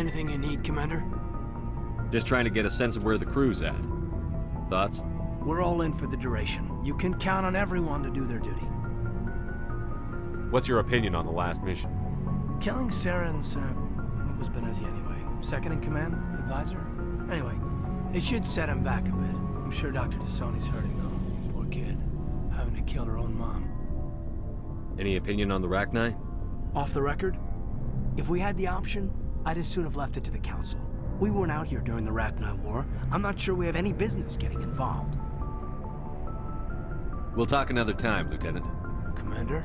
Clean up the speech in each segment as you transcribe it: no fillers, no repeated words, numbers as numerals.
Anything you need, Commander? Just trying to get a sense of where the crew's at. Thoughts? We're all in for the duration. You can count on everyone to do their duty. What's your opinion on the last mission? Killing Saren's, what was Benezi anyway? Second in command? Advisor? Anyway, it should set him back a bit. I'm sure Dr. Tassoni's hurting though. Poor kid. Having to kill her own mom. Any opinion on the Rachni? Off the record? If we had the option, I'd as soon have left it to the Council. We weren't out here during the Rachni War. I'm not sure we have any business getting involved. We'll talk another time, Lieutenant. Commander?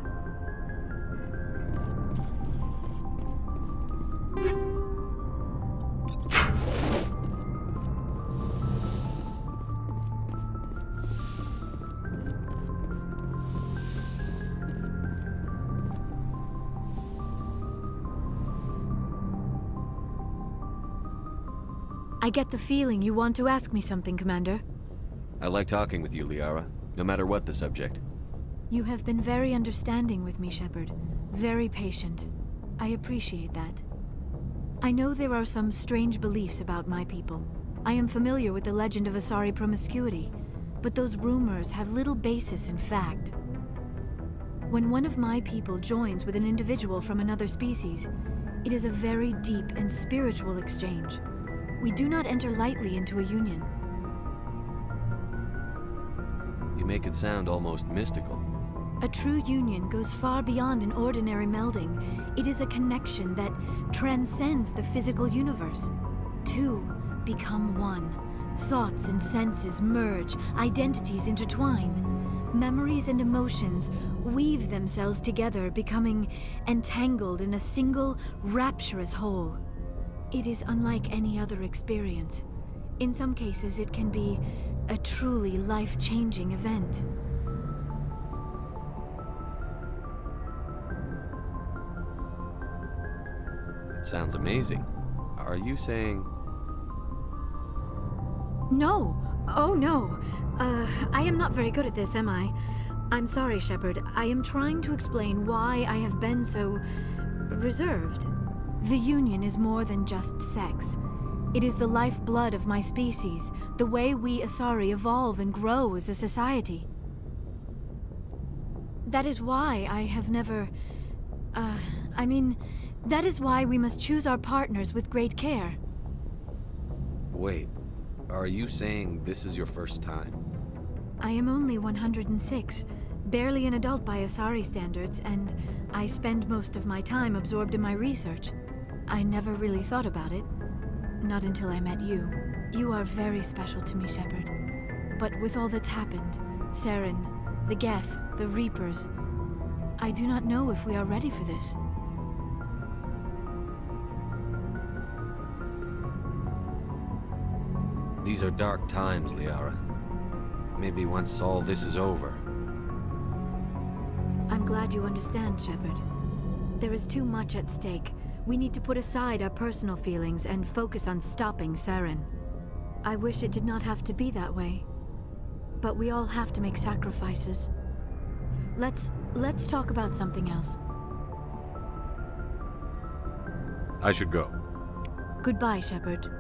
I get the feeling you want to ask me something, Commander. I like talking with you, Liara, no matter what the subject. You have been very understanding with me, Shepard. Very patient. I appreciate that. I know there are some strange beliefs about my people. I am familiar with the legend of Asari promiscuity, but those rumors have little basis in fact. When one of my people joins with an individual from another species, it is a very deep and spiritual exchange. We do not enter lightly into a union. You make it sound almost mystical. A true union goes far beyond an ordinary melding. It is a connection that transcends the physical universe. Two become one. Thoughts and senses merge, identities intertwine. Memories and emotions weave themselves together, becoming entangled in a single, rapturous whole. It is unlike any other experience. In some cases, it can be a truly life-changing event. It sounds amazing. Are you saying... No! Oh no! I am not very good at this, am I? I'm sorry, Shepard. I am trying to explain why I have been so... reserved. The Union is more than just sex. It is the lifeblood of my species, the way we Asari evolve and grow as a society. That is why I have never... that is why we must choose our partners with great care. Wait, are you saying this is your first time? I am only 106, barely an adult by Asari standards, and I spend most of my time absorbed in my research. I never really thought about it. Not until I met you. You are very special to me, Shepard. But with all that's happened, Saren, the Geth, the Reapers, I do not know if we are ready for this. These are dark times, Liara. Maybe once all this is over. I'm glad you understand, Shepard. There is too much at stake. We need to put aside our personal feelings and focus on stopping Saren. I wish it did not have to be that way. But we all have to make sacrifices. Let's talk about something else. I should go. Goodbye, Shepard.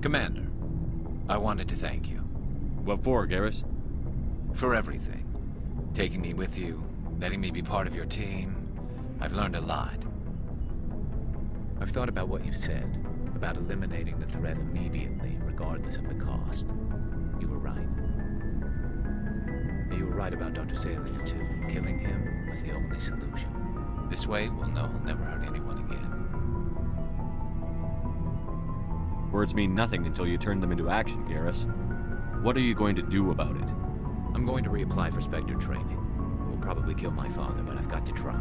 Commander, I wanted to thank you. What for, Garrus? For everything. Taking me with you, letting me be part of your team. I've learned a lot. I've thought about what you said, about eliminating the threat immediately, regardless of the cost. You were right. And you were right about Dr. Salient, too. Killing him was the only solution. This way, we'll know he'll never hurt anyone again. Words mean nothing until you turn them into action, Garrus. What are you going to do about it? I'm going to reapply for Spectre training. It will probably kill my father, but I've got to try.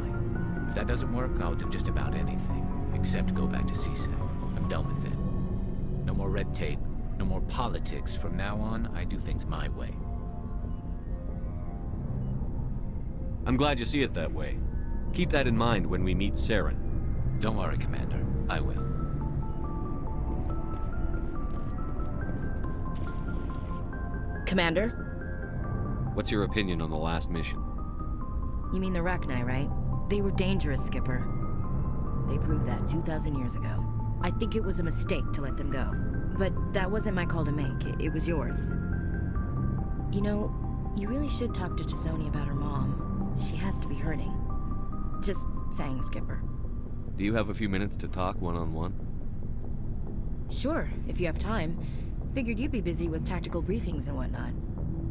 If that doesn't work, I'll do just about anything, except go back to CSEC. I'm done with it. No more red tape. No more politics. From now on, I do things my way. I'm glad you see it that way. Keep that in mind when we meet Saren. Don't worry, Commander. I will. Commander? What's your opinion on the last mission? You mean the Rachni, right? They were dangerous, Skipper. They proved that 2,000 years ago. I think it was a mistake to let them go. But that wasn't my call to make. It was yours. You know, you really should talk to T'Soni about her mom. She has to be hurting. Just saying, Skipper. Do you have a few minutes to talk one-on-one? Sure, if you have time. Figured you'd be busy with tactical briefings and whatnot.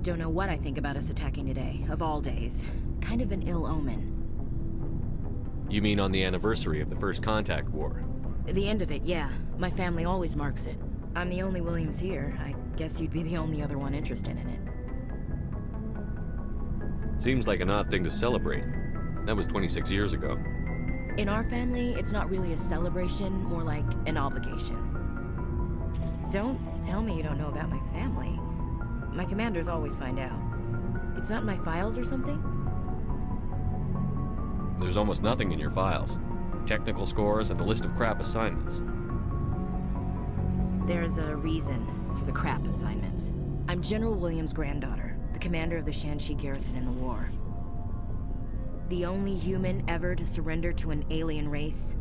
Don't know what I think about us attacking today, of all days. Kind of an ill omen. You mean on the anniversary of the First Contact War? The end of it, yeah. My family always marks it. I'm the only Williams here. I guess you'd be the only other one interested in it. Seems like an odd thing to celebrate. That was 26 years ago. In our family, it's not really a celebration, more like an obligation. Don't tell me you don't know about my family. My commanders always find out. It's not in my files or something? There's almost nothing in your files. Technical scores and a list of crap assignments. There's a reason for the crap assignments. I'm General Williams' granddaughter, the commander of the Shanxi garrison in the war. The only human ever to surrender to an alien race.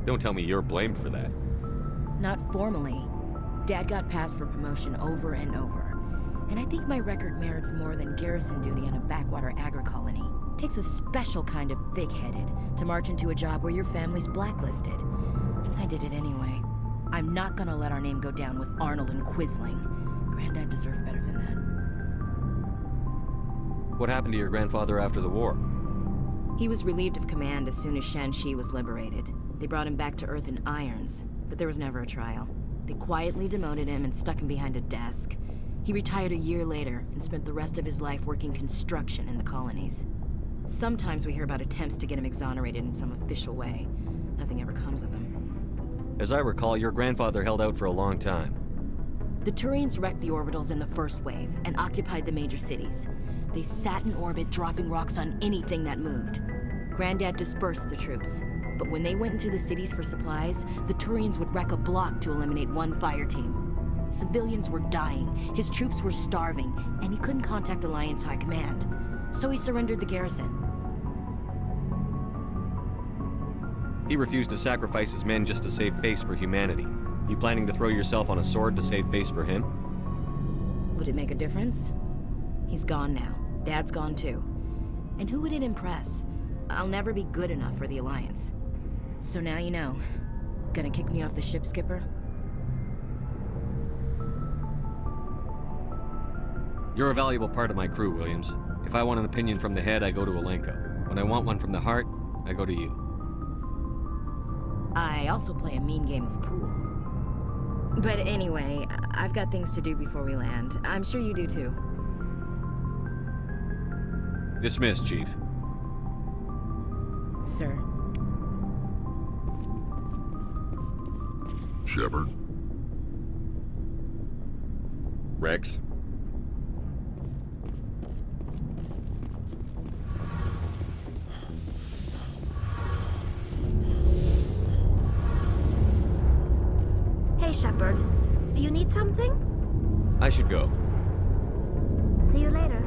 Don't tell me you're blamed for that. Not formally. Dad got passed for promotion over and over. And I think my record merits more than garrison duty on a backwater agri-colony. Takes a special kind of thick-headed to march into a job where your family's blacklisted. I did it anyway. I'm not gonna let our name go down with Arnold and Quisling. Granddad deserved better than that. What happened to your grandfather after the war? He was relieved of command as soon as Shanxi was liberated. They brought him back to Earth in irons, but there was never a trial. They quietly demoted him and stuck him behind a desk. He retired a year later and spent the rest of his life working construction in the colonies. Sometimes we hear about attempts to get him exonerated in some official way. Nothing ever comes of them. As I recall, your grandfather held out for a long time. The Turians wrecked the orbitals in the first wave and occupied the major cities. They sat in orbit, dropping rocks on anything that moved. Granddad dispersed the troops, but when they went into the cities for supplies, the Turians would wreck a block to eliminate one fire team. Civilians were dying, his troops were starving, and he couldn't contact Alliance High Command. So he surrendered the garrison. He refused to sacrifice his men just to save face for humanity. You planning to throw yourself on a sword to save face for him? Would it make a difference? He's gone now. Dad's gone too. And who would it impress? I'll never be good enough for the Alliance. So now you know. Gonna kick me off the ship, Skipper? You're a valuable part of my crew, Williams. If I want an opinion from the head, I go to Alenko. When I want one from the heart, I go to you. I also play a mean game of pool. But anyway, I've got things to do before we land. I'm sure you do too. Dismissed, Chief. Sir. Shepard. Rex? Hey, Shepard. You need something? I should go. See you later.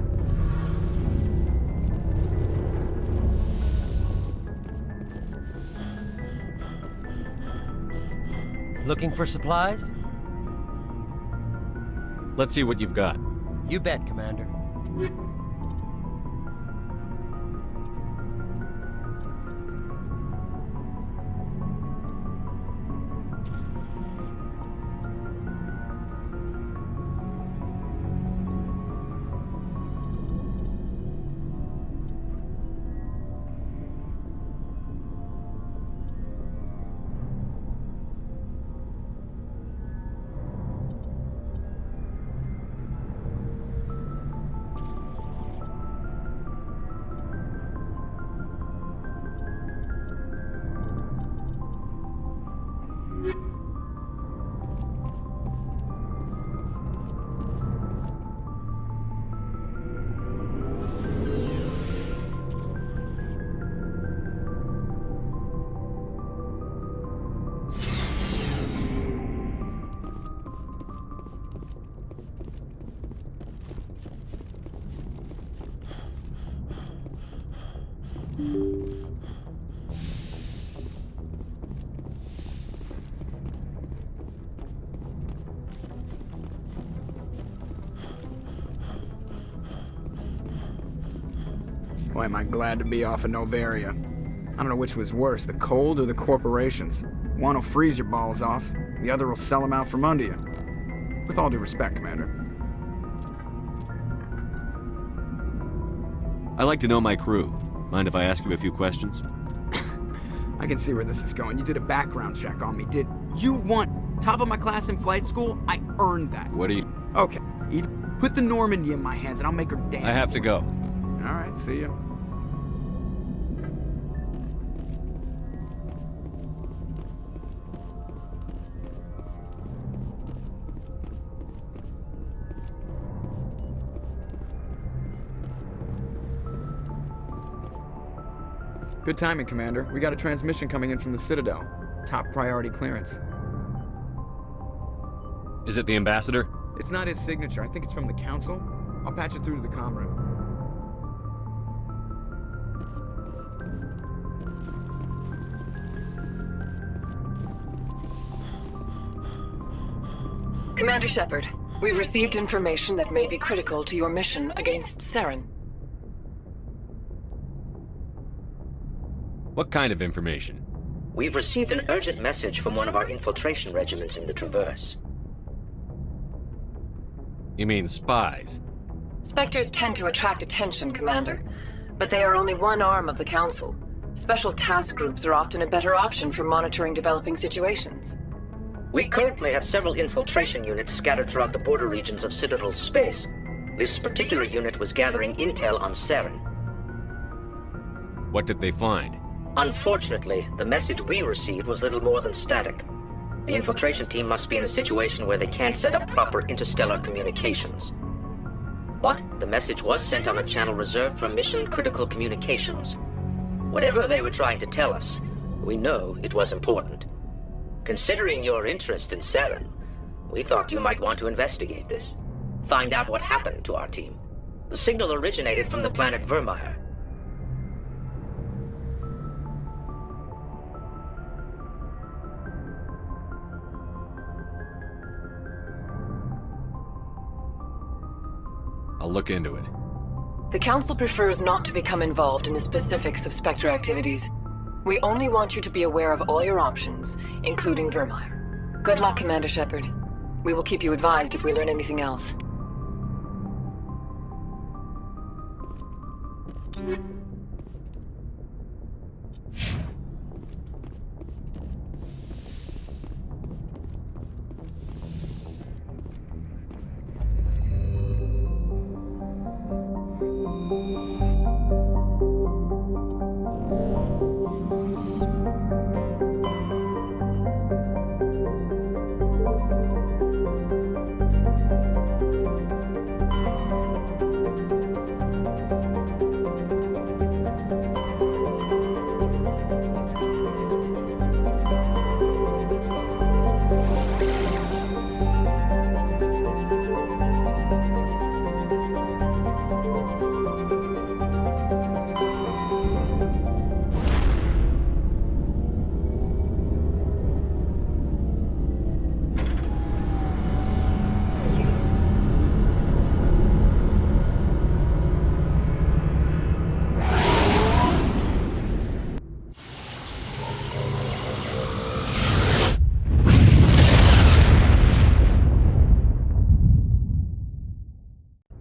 Looking for supplies? Let's see what you've got. You bet, Commander. Boy, am I glad to be off of Novaria. I don't know which was worse, the cold or the corporations. One will freeze your balls off, the other will sell them out from under you. With all due respect, Commander. I like to know my crew. Mind if I ask you a few questions? I can see where this is going. You did a background check on me, did you want top of my class in flight school? I earned that. What do you... Okay, Eve, put the Normandy in my hands and I'll make her dance. I have to go. Alright, see ya. Good timing, Commander. We got a transmission coming in from the Citadel. Top priority clearance. Is it the ambassador? It's not his signature. I think it's from the Council. I'll patch it through to the comm room. Commander Shepard, we've received information that may be critical to your mission against Saren. What kind of information? We've received an urgent message from one of our infiltration regiments in the Traverse. You mean spies? Spectres tend to attract attention, Commander, but they are only one arm of the Council. Special task groups are often a better option for monitoring developing situations. We currently have several infiltration units scattered throughout the border regions of Citadel space. This particular unit was gathering intel on Saren. What did they find? Unfortunately, the message we received was little more than static. The infiltration team must be in a situation where they can't set up proper interstellar communications. But the message was sent on a channel reserved for mission-critical communications. Whatever they were trying to tell us, we know it was important. Considering your interest in Saren, we thought you might want to investigate this. Find out what happened to our team. The signal originated from the planet Vermeer. I'll look into it. The Council prefers not to become involved in the specifics of Spectre activities. We only want you to be aware of all your options, including Vermeer. Good luck, Commander Shepard. We will keep you advised if we learn anything else.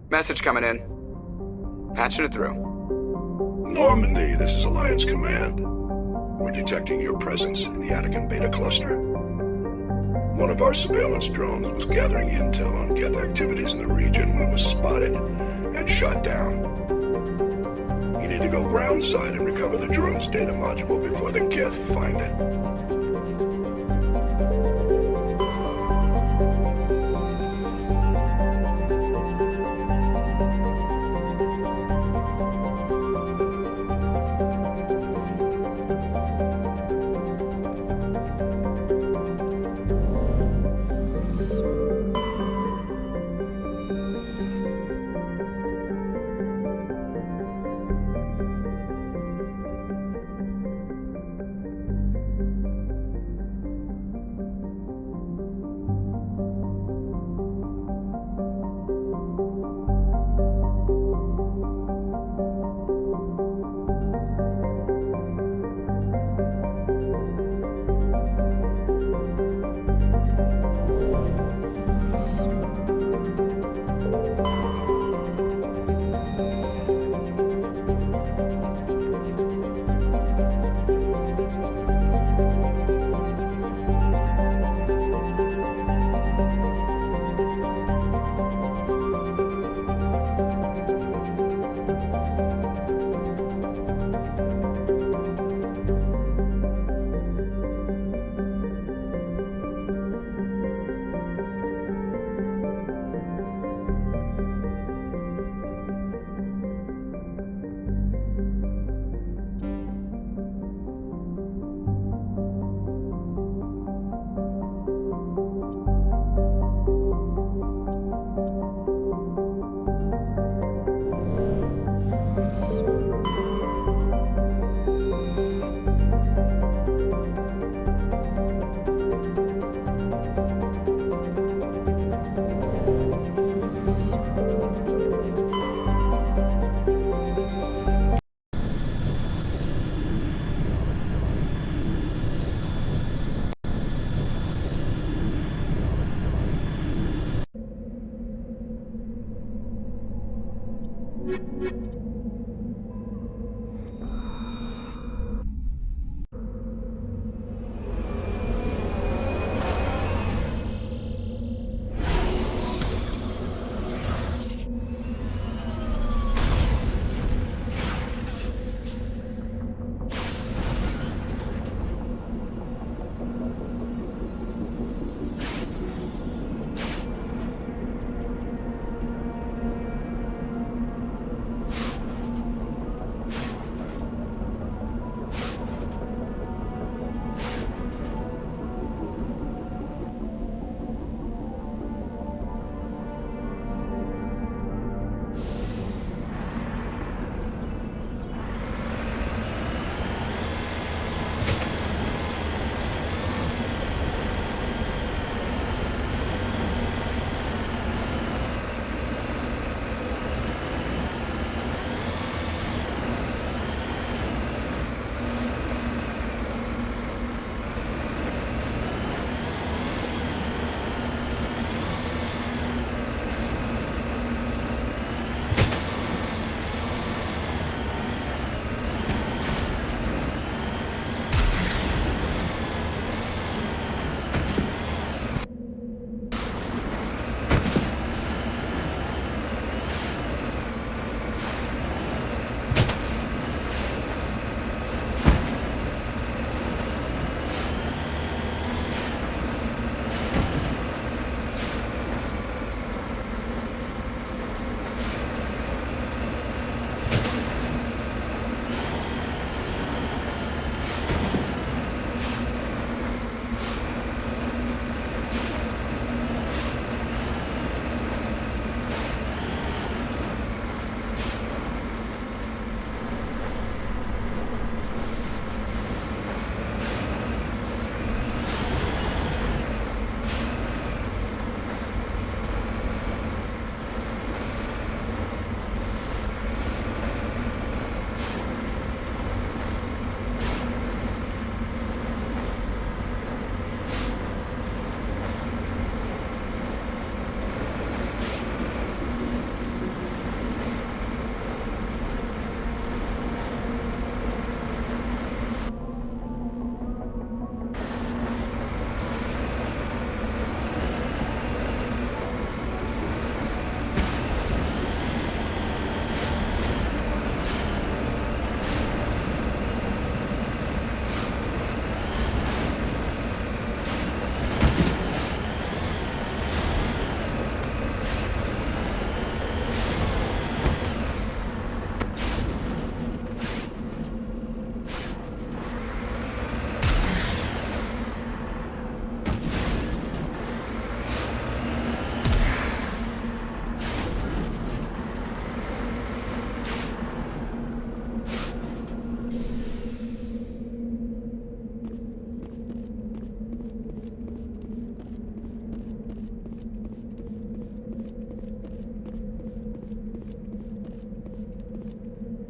Message coming in. Patching it through. Normandy, this is Alliance Command. We're detecting your presence in the Attican Beta Cluster. One of our surveillance drones was gathering intel on Geth activities in the region when it was spotted and shot down. You need to go groundside and recover the drone's data module before the Geth find it.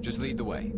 Just lead the way.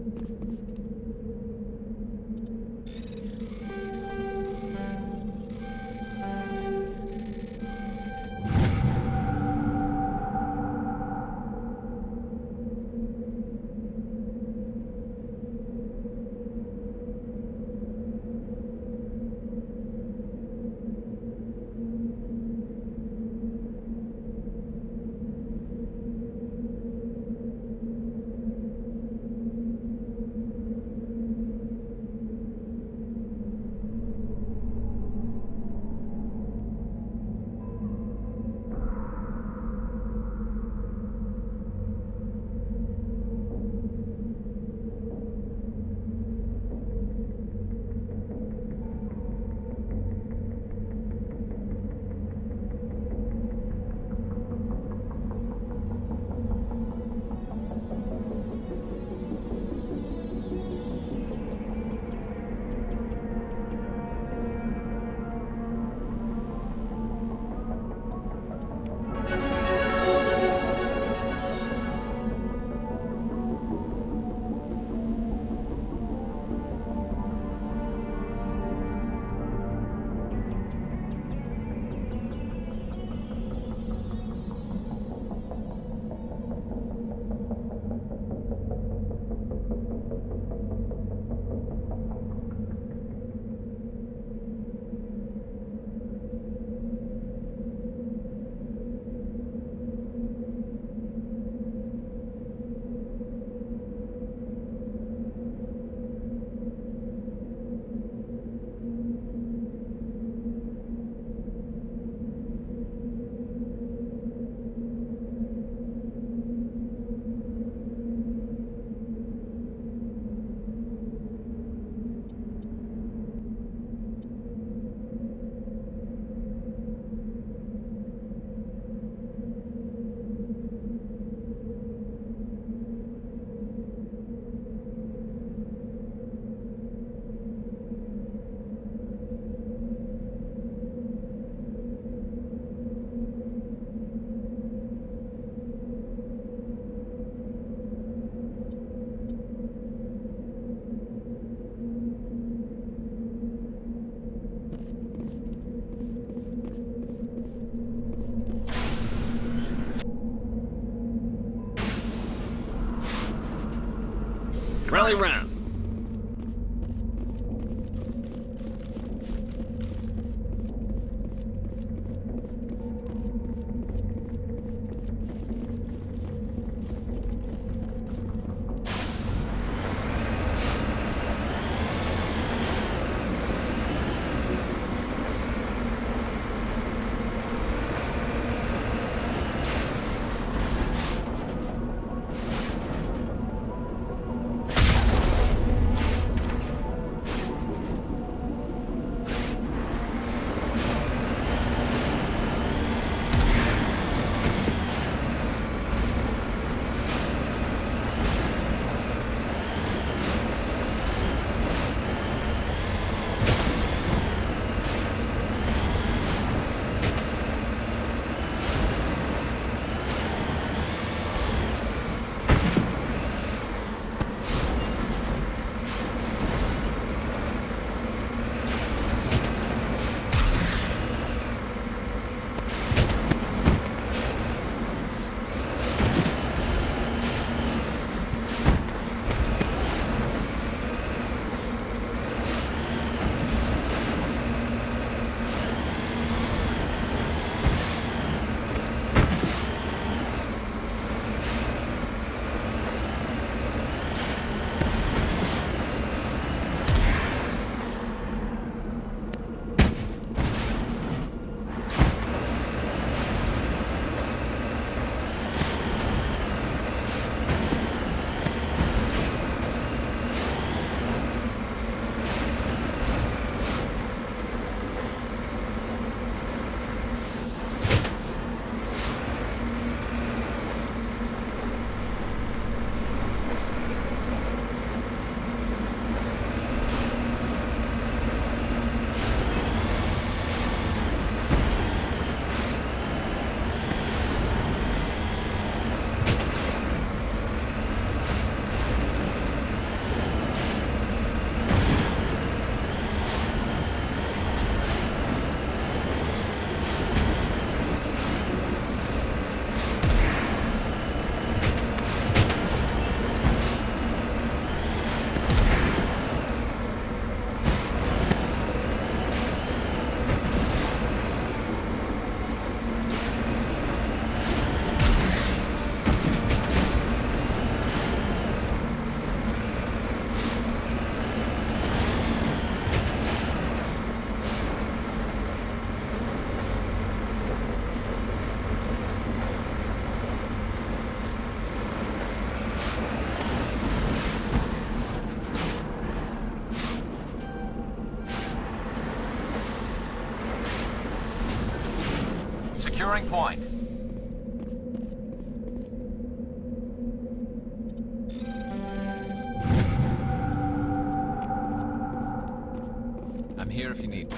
Rally round. Securing point. I'm here if you need me.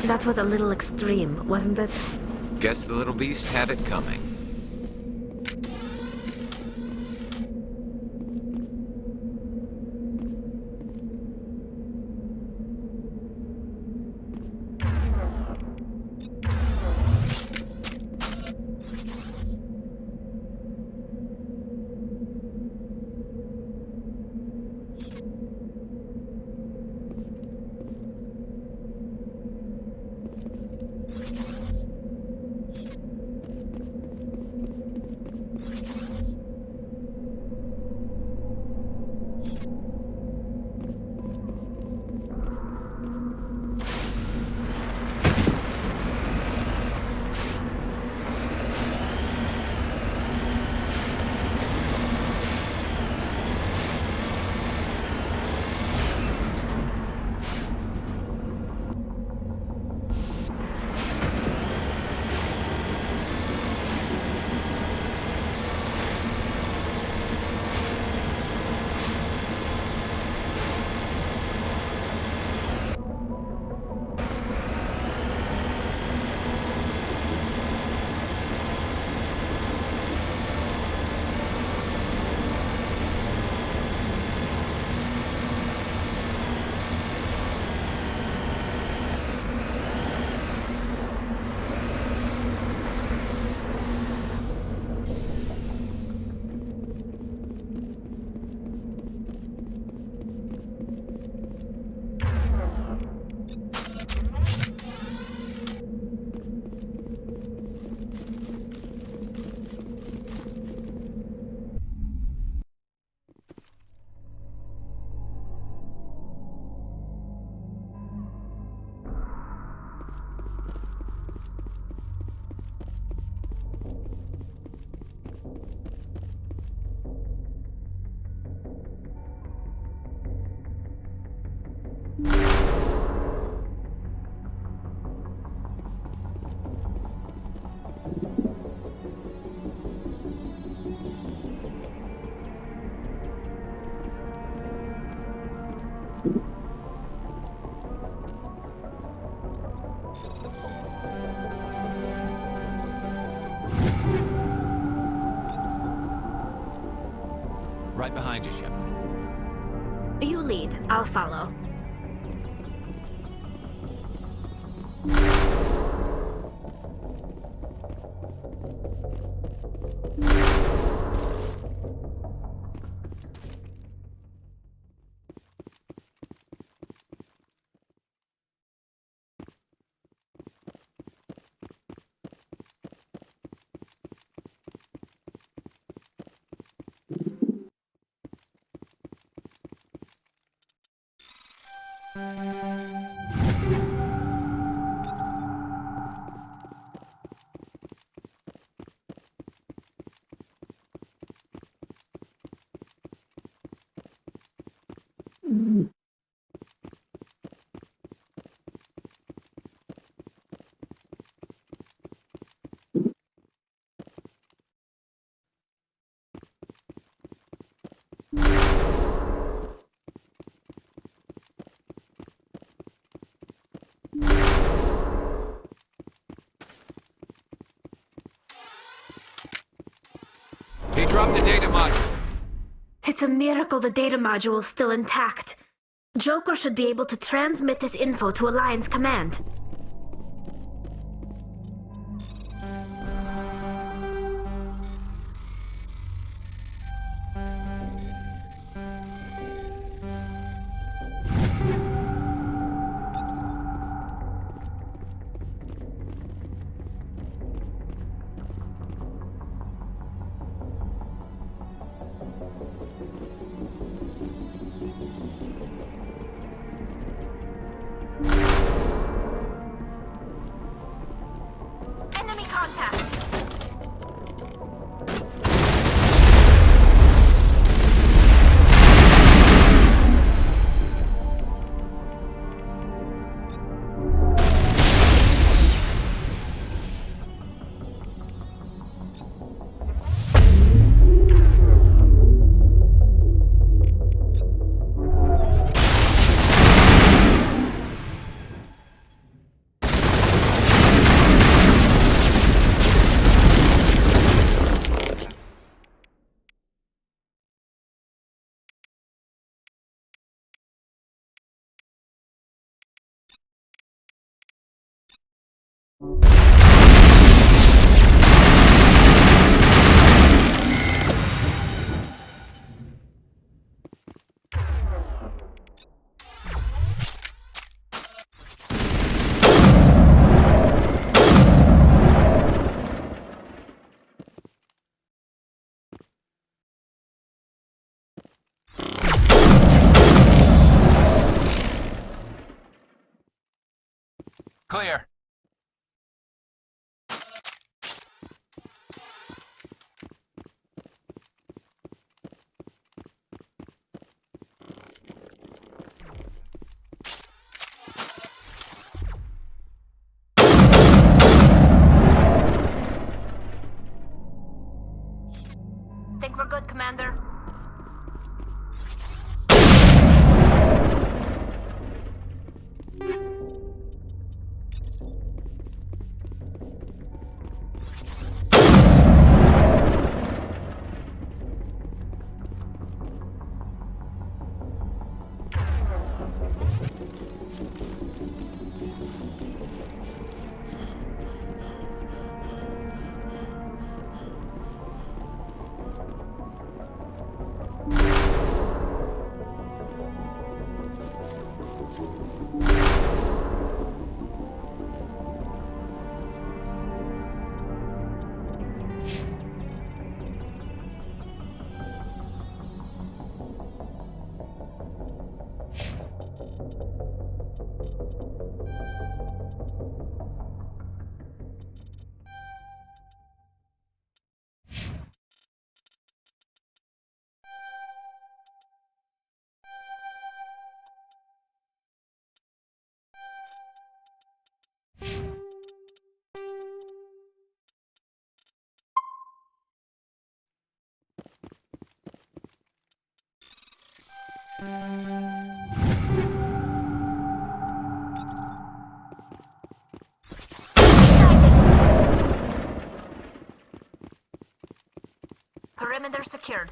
That was a little extreme, wasn't it? Guess the little beast had it coming. Right behind you, Shepard. You lead. I'll follow. He dropped the data module. It's a miracle the data module's still intact. Joker should be able to transmit this info to Alliance Command. Clear. Think we're good, Commander? Perimeter secured.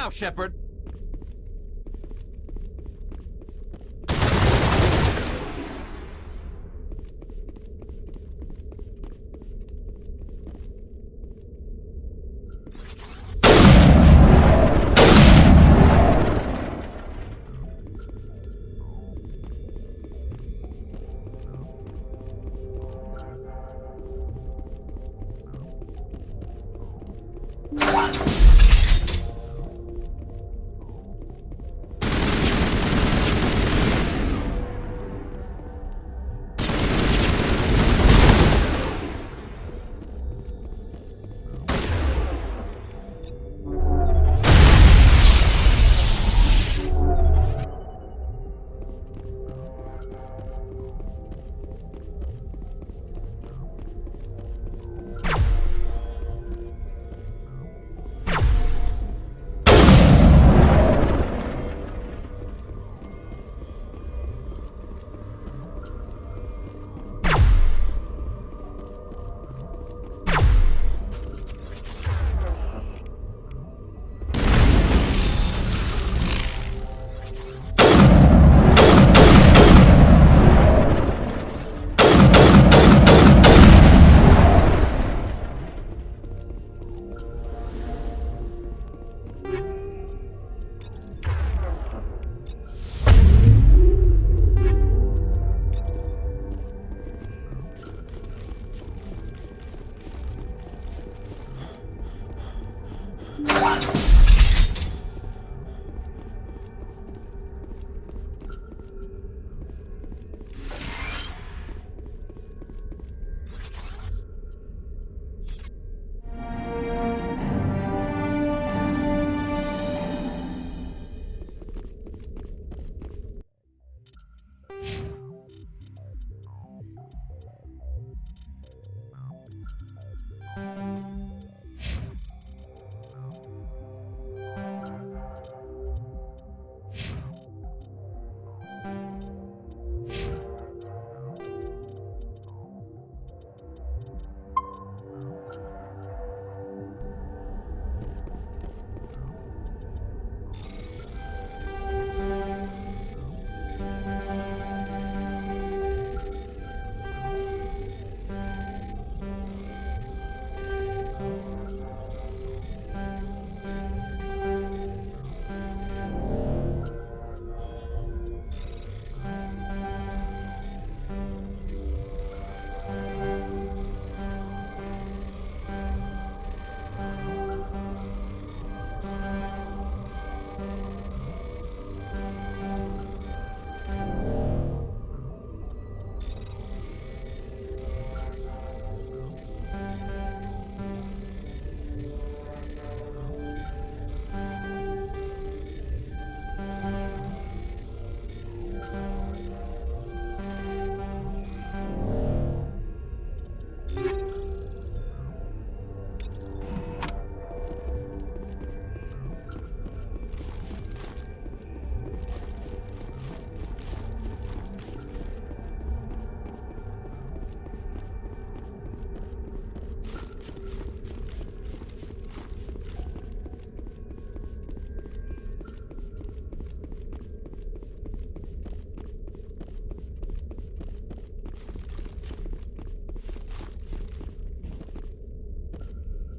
now, Shepard!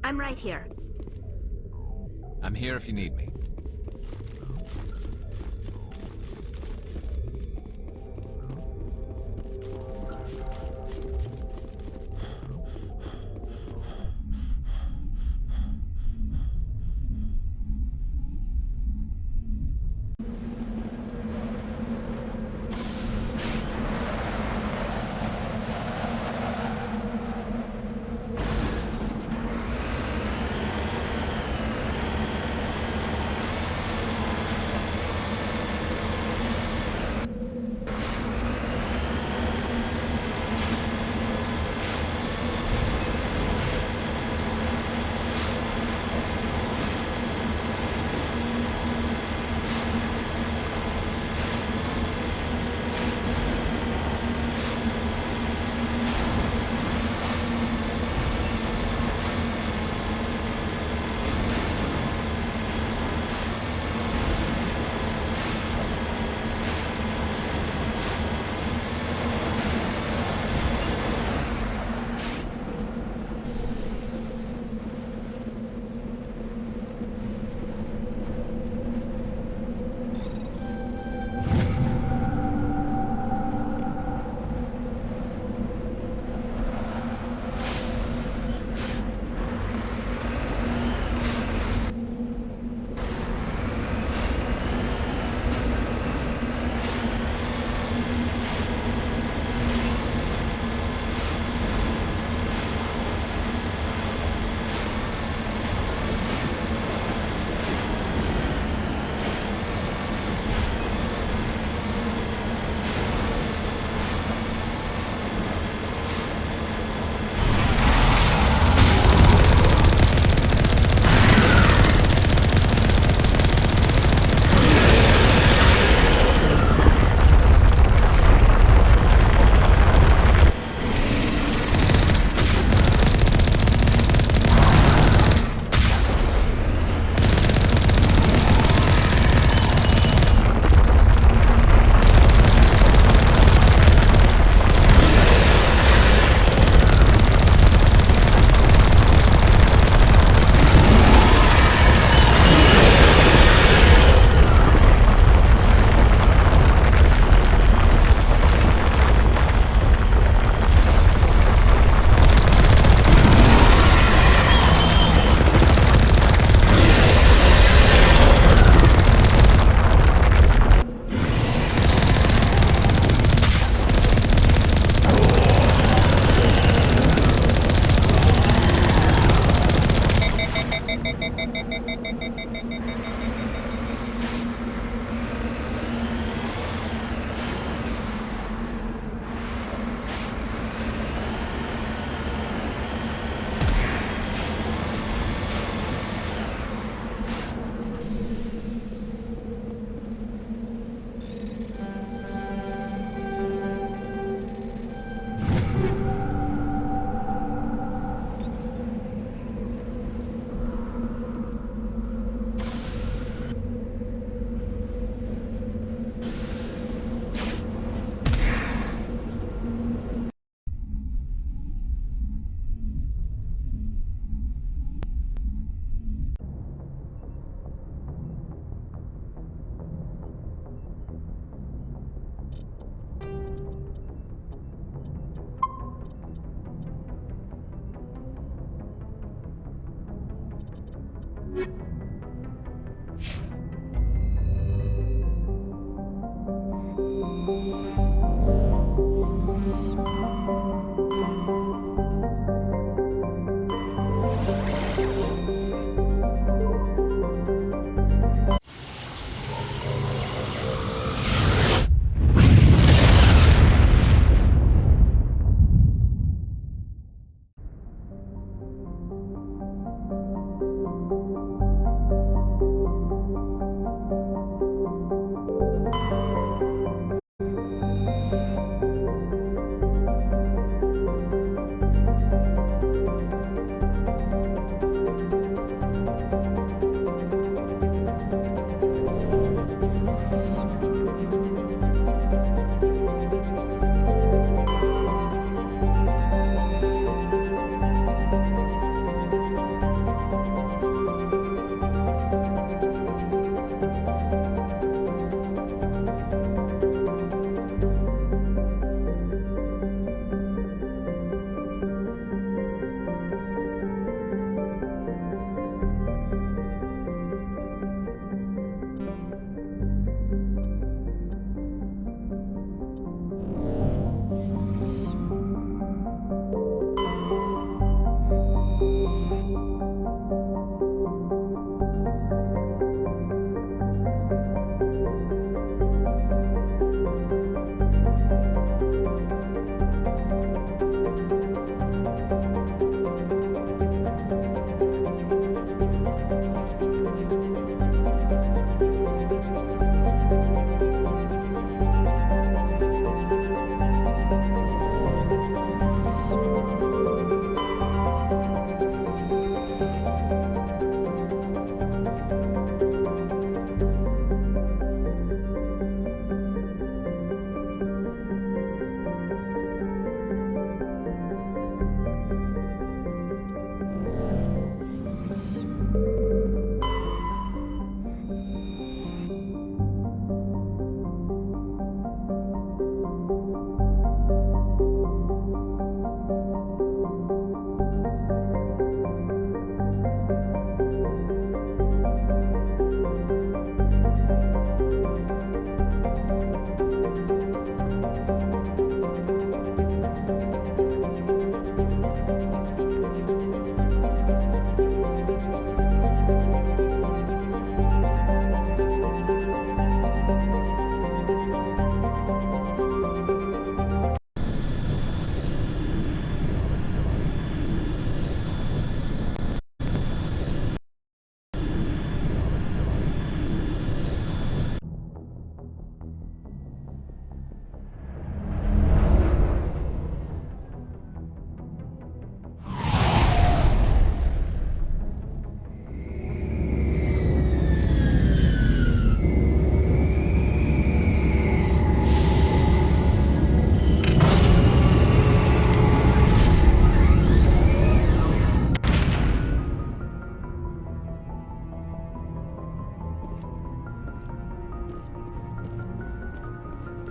I'm right here. I'm here if you need me.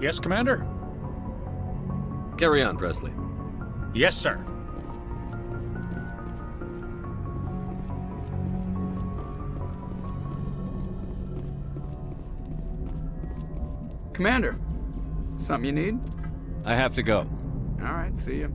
Yes, Commander? Carry on, Presley. Yes, sir. Commander, something you need? I have to go. All right, see you.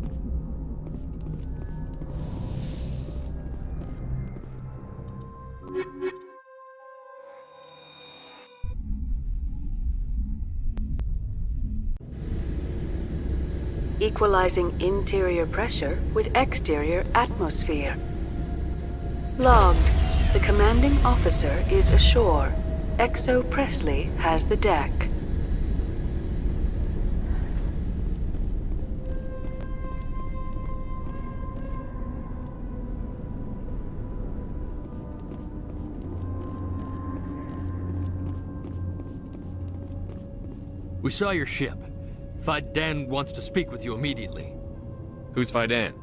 Equalizing interior pressure with exterior atmosphere. Logged. The commanding officer is ashore. Exo Presley has the deck. We saw your ship. Fidan wants to speak with you immediately. Who's Fidan?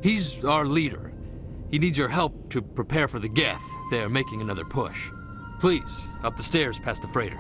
He's our leader. He needs your help to prepare for the Geth. They're making another push. Please, up the stairs past the freighter.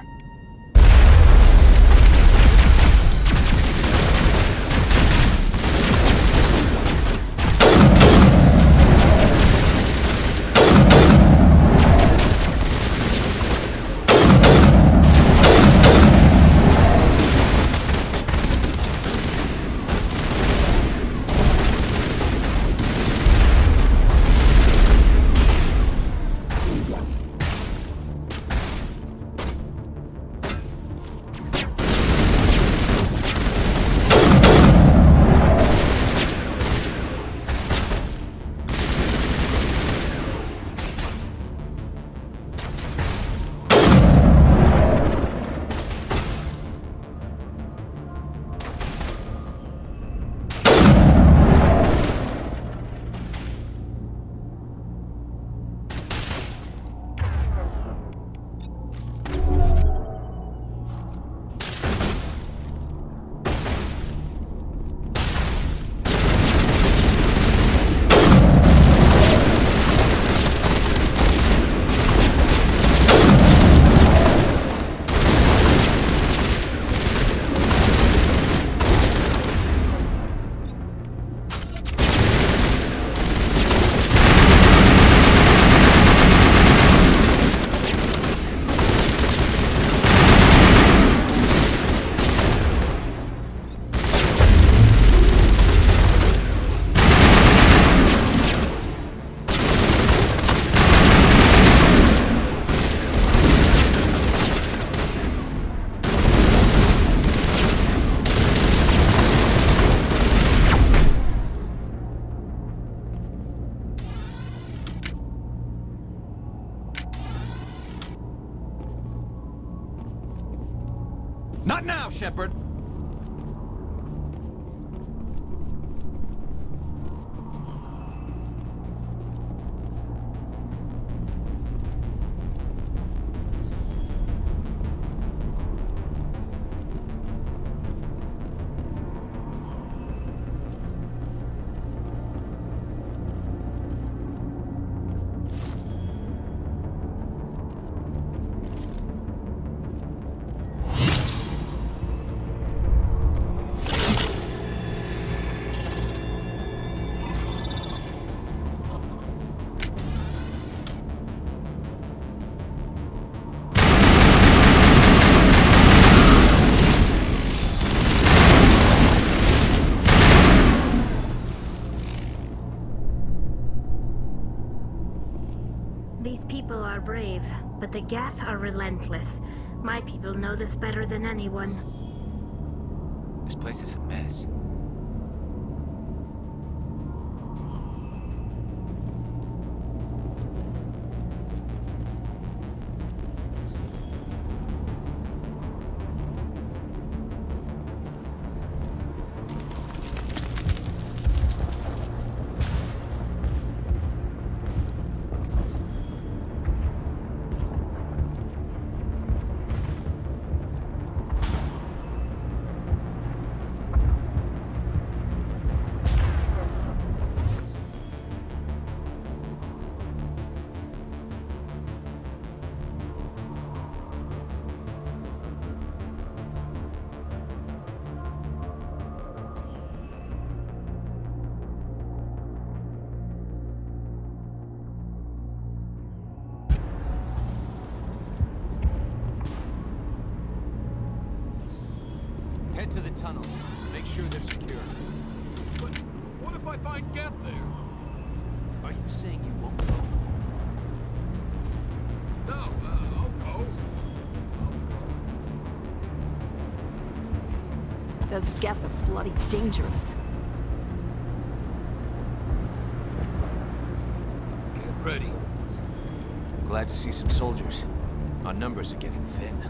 Not now, Shepard! These people are brave, but the Geth are relentless. My people know this better than anyone. This place is a mess. Head to the tunnels. Make sure they're secure. But what if I find Geth there? Are you saying you won't go? No, I'll go. Those Geth are bloody dangerous. Get ready. Glad to see some soldiers. Our numbers are getting thin.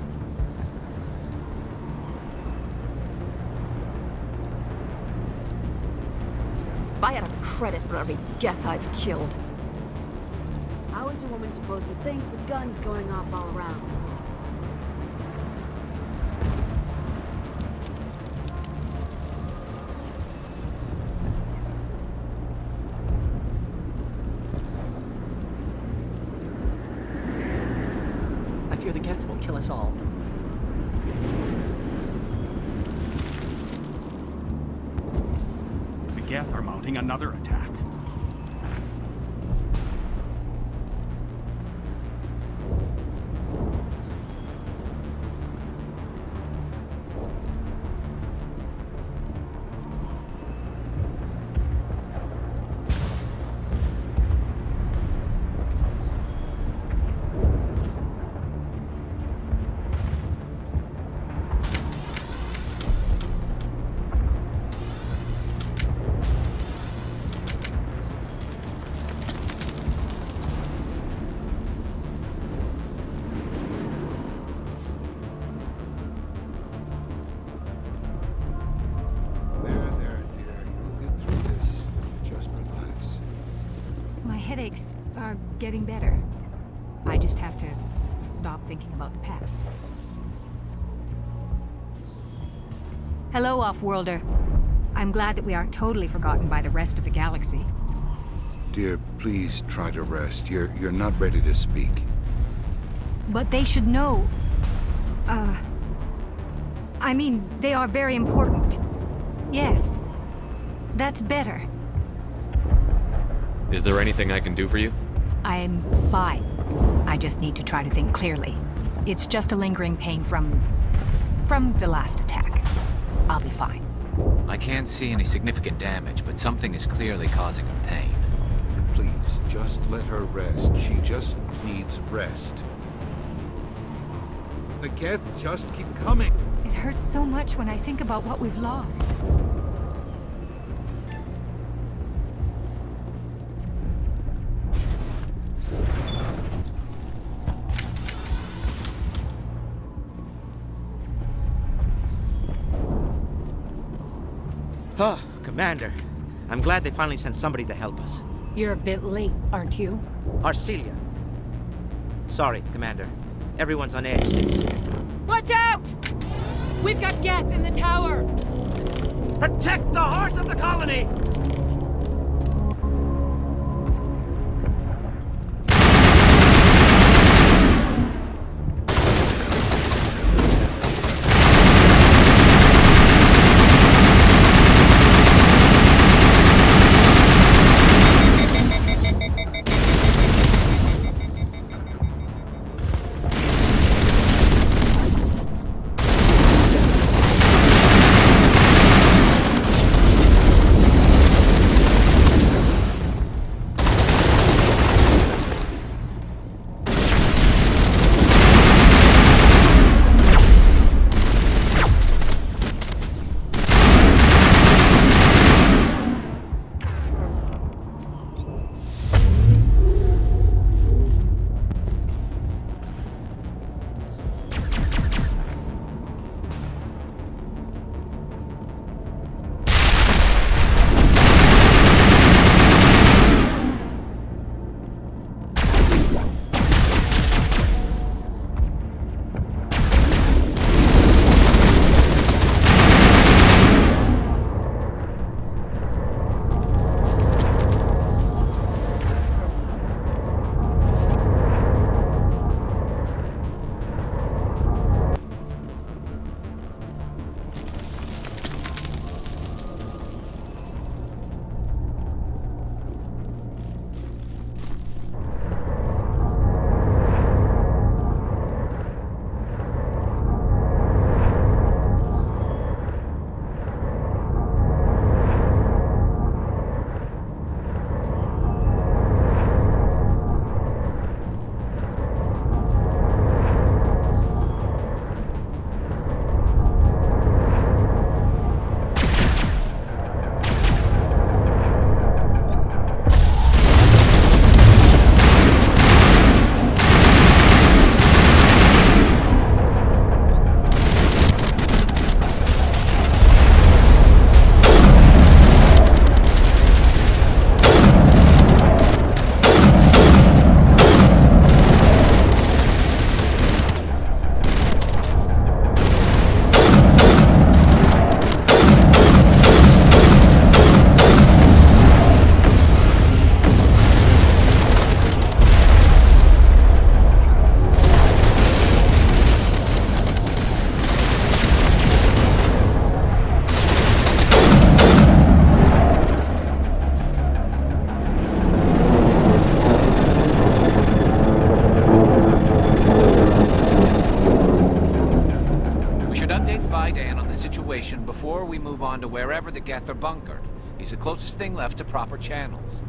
If I had a credit for every Geth I've killed. How is a woman supposed to think with guns going off all around? I fear the Geth will kill us all. The Geth are mounting another attack. Headaches are getting better. I just have to stop thinking about the past. Hello, Off-Worlder. I'm glad that we aren't totally forgotten by the rest of the galaxy. Dear, please try to rest. You're not ready to speak. But they should know... I mean, they are very important. Yes. That's better. Is there anything I can do for you? I'm fine. I just need to try to think clearly. It's just a lingering pain from the last attack. I'll be fine. I can't see any significant damage, but something is clearly causing her pain. Please, just let her rest. She just needs rest. The Geth just keep coming. It hurts so much when I think about what we've lost. Oh, Commander. I'm glad they finally sent somebody to help us. You're a bit late, aren't you? Arcelia. Sorry, Commander. Everyone's on edge since... Watch out! We've got Geth in the tower! Protect the heart of the colony! Before we move on to wherever the Geth are bunkered. He's the closest thing left to proper channels.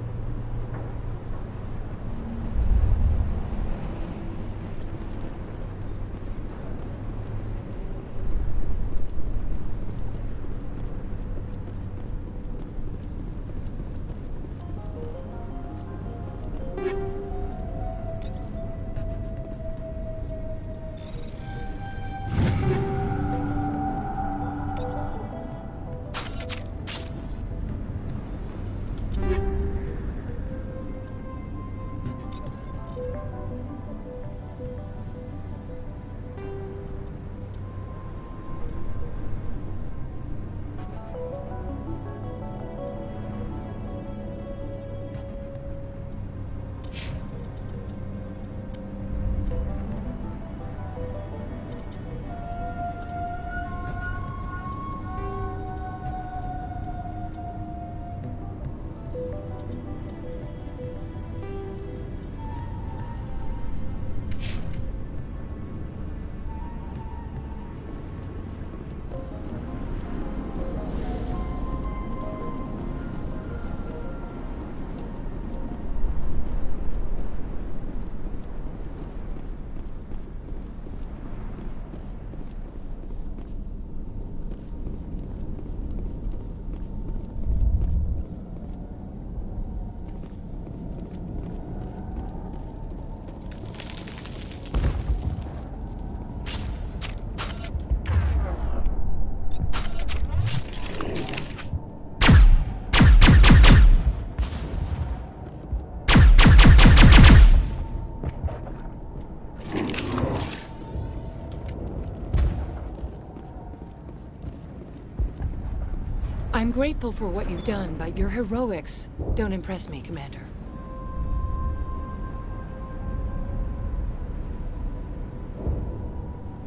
I'm grateful for what you've done, but your heroics don't impress me, Commander.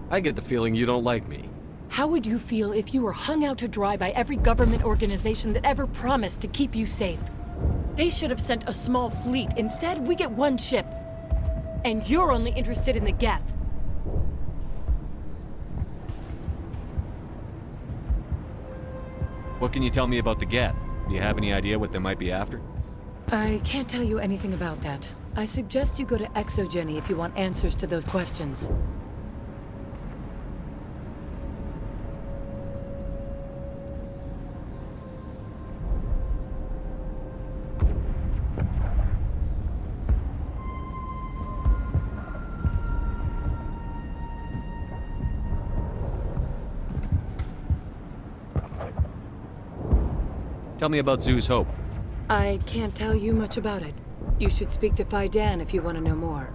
I get the feeling you don't like me. How would you feel if you were hung out to dry by every government organization that ever promised to keep you safe? They should have sent a small fleet. Instead, we get one ship. And you're only interested in the Geth. What can you tell me about the Geth? Do you have any idea what they might be after? I can't tell you anything about that. I suggest you go to Exogeny if you want answers to those questions. Tell me about Zoo's Hope. I can't tell you much about it. You should speak to Phi Dan if you want to know more.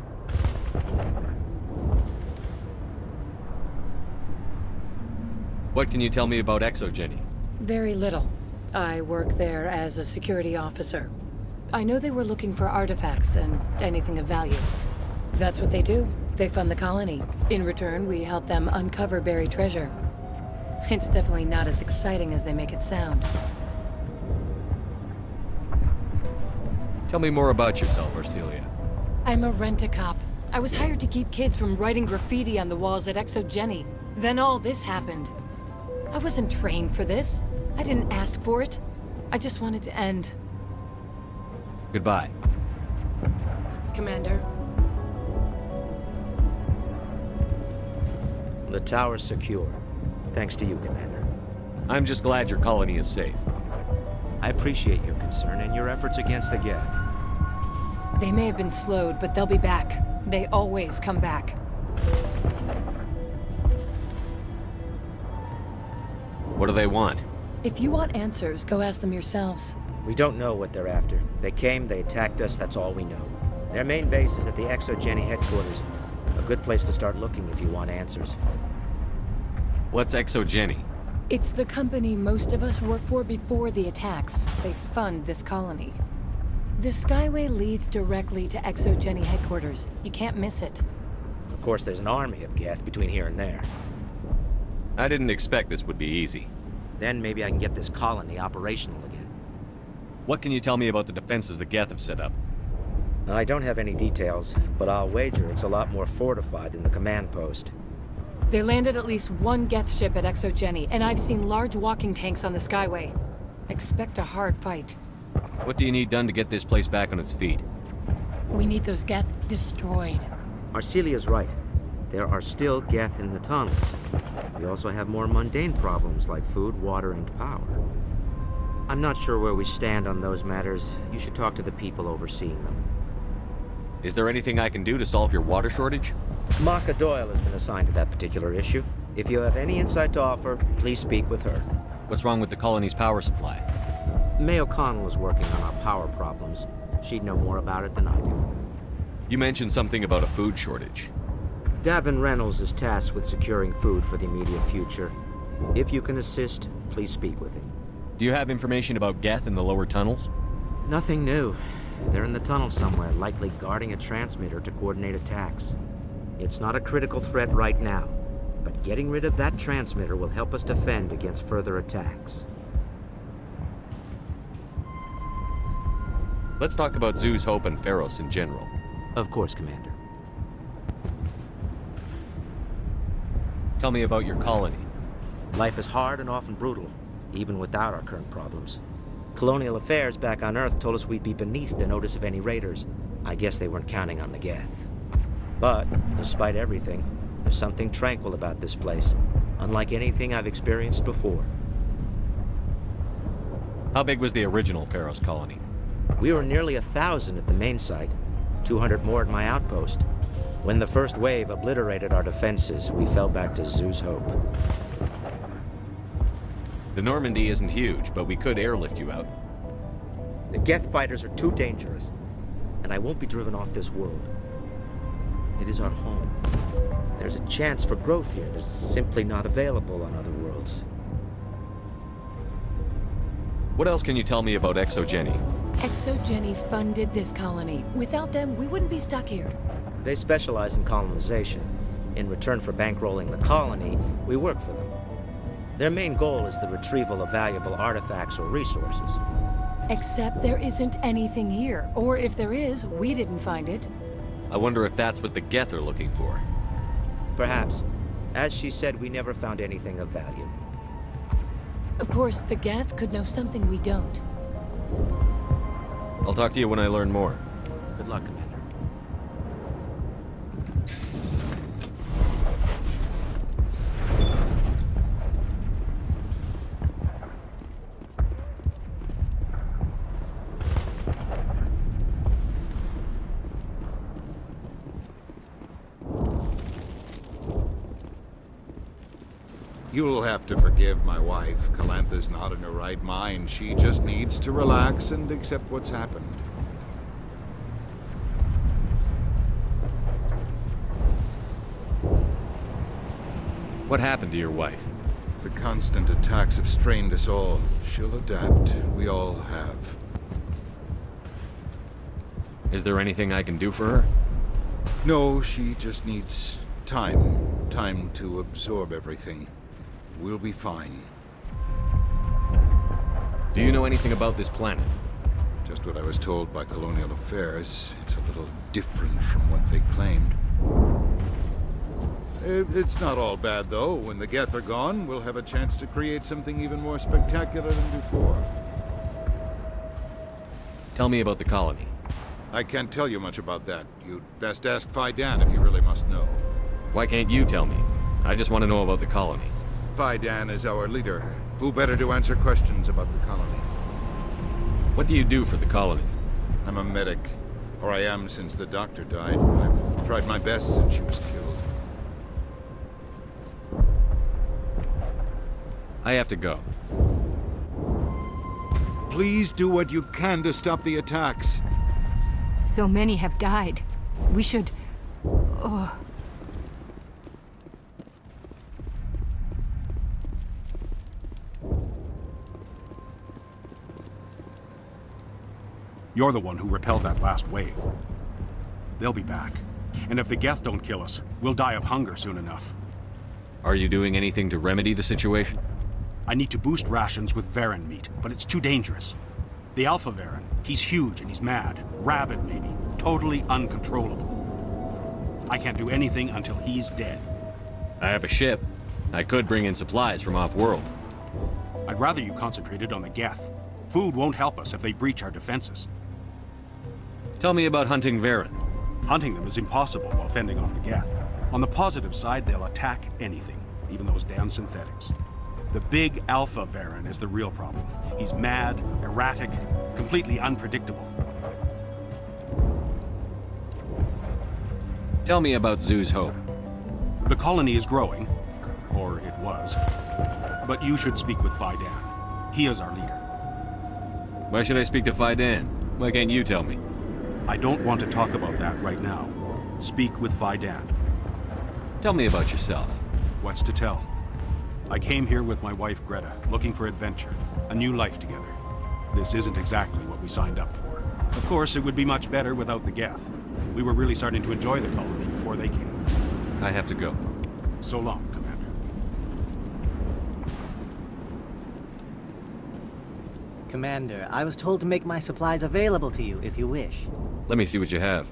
What can you tell me about Exogeny? Very little. I work there as a security officer. I know they were looking for artifacts and anything of value. That's what they do. They fund the colony. In return, we help them uncover buried treasure. It's definitely not as exciting as they make it sound. Tell me more about yourself, Arcelia. I'm a rent-a-cop. I was hired to keep kids from writing graffiti on the walls at Exogeny. Then all this happened. I wasn't trained for this. I didn't ask for it. I just wanted to end. Goodbye. Commander. The tower's secure. Thanks to you, Commander. I'm just glad your colony is safe. I appreciate your concern and your efforts against the Geth. They may have been slowed, but they'll be back. They always come back. What do they want? If you want answers, go ask them yourselves. We don't know what they're after. They came, they attacked us, that's all we know. Their main base is at the Exogeny headquarters. A good place to start looking if you want answers. What's Exogeny? It's the company most of us work for before the attacks. They fund this colony. The Skyway leads directly to Exogeny headquarters. You can't miss it. Of course, there's an army of Geth between here and there. I didn't expect this would be easy. Then maybe I can get this colony operational again. What can you tell me about the defenses the Geth have set up? I don't have any details, but I'll wager it's a lot more fortified than the command post. They landed at least one Geth ship at Exogeny, and I've seen large walking tanks on the Skyway. Expect a hard fight. What do you need done to get this place back on its feet? We need those Geth destroyed. Arcelia's right. There are still Geth in the tunnels. We also have more mundane problems like food, water, and power. I'm not sure where we stand on those matters. You should talk to the people overseeing them. Is there anything I can do to solve your water shortage? Maka Doyle has been assigned to that particular issue. If you have any insight to offer, please speak with her. What's wrong with the colony's power supply? May O'Connell is working on our power problems. She'd know more about it than I do. You mentioned something about a food shortage. Davin Reynolds is tasked with securing food for the immediate future. If you can assist, please speak with him. Do you have information about Geth in the lower tunnels? Nothing new. They're in the tunnel somewhere, likely guarding a transmitter to coordinate attacks. It's not a critical threat right now, but getting rid of that transmitter will help us defend against further attacks. Let's talk about Zoo's Hope and Pharos in general. Of course, Commander. Tell me about your colony. Life is hard and often brutal, even without our current problems. Colonial affairs back on Earth told us we'd be beneath the notice of any raiders. I guess they weren't counting on the Geth. But, despite everything, there's something tranquil about this place, unlike anything I've experienced before. How big was the original Pharos colony? We were nearly 1,000 at the main site, 200 more at my outpost. When the first wave obliterated our defenses, we fell back to Zoo's Hope. The Normandy isn't huge, but we could airlift you out. The Geth fighters are too dangerous, and I won't be driven off this world. It is our home. There's a chance for growth here that's simply not available on other worlds. What else can you tell me about Exogeny? Exogeny funded this colony. Without them, we wouldn't be stuck here. They specialize in colonization. In return for bankrolling the colony, we work for them. Their main goal is the retrieval of valuable artifacts or resources. Except there isn't anything here. Or if there is, we didn't find it. I wonder if that's what the Geth are looking for. Perhaps. As she said, we never found anything of value. Of course, the Geth could know something we don't. I'll talk to you when I learn more. Good luck, Commander. You'll have to forgive my wife. Calantha's not in her right mind. She just needs to relax and accept what's happened. What happened to your wife? The constant attacks have strained us all. She'll adapt. We all have. Is there anything I can do for her? No, she just needs time. Time to absorb everything. We'll be fine. Do you know anything about this planet? Just what I was told by Colonial Affairs. It's a little different from what they claimed. It's not all bad, though. When the Geth are gone, we'll have a chance to create something even more spectacular than before. Tell me about the colony. I can't tell you much about that. You'd best ask Fidan if you really must know. Why can't you tell me? I just want to know about the colony. Fidan is our leader. Who better to answer questions about the colony? What do you do for the colony? I'm a medic. Or I am since the doctor died. I've tried my best since she was killed. I have to go. Please do what you can to stop the attacks. So many have died. We should... Oh... You're the one who repelled that last wave. They'll be back. And if the Geth don't kill us, we'll die of hunger soon enough. Are you doing anything to remedy the situation? I need to boost rations with Varen meat, but it's too dangerous. The Alpha Varen, he's huge and he's mad. Rabid, maybe. Totally uncontrollable. I can't do anything until he's dead. I have a ship. I could bring in supplies from off-world. I'd rather you concentrated on the Geth. Food won't help us if they breach our defenses. Tell me about hunting Varen. Hunting them is impossible while fending off the Geth. On the positive side, they'll attack anything, even those damn synthetics. The big Alpha Varen is the real problem. He's mad, erratic, completely unpredictable. Tell me about Zoo's Hope. The colony is growing, or it was. But you should speak with Fidan. He is our leader. Why should I speak to Fidan? Why can't you tell me? I don't want to talk about that right now. Speak with Fidan. Tell me about yourself. What's to tell? I came here with my wife Greta, looking for adventure, a new life together. This isn't exactly what we signed up for. Of course, it would be much better without the Geth. We were really starting to enjoy the colony before they came. I have to go. So long, Commander. Commander, I was told to make my supplies available to you if you wish. Let me see what you have.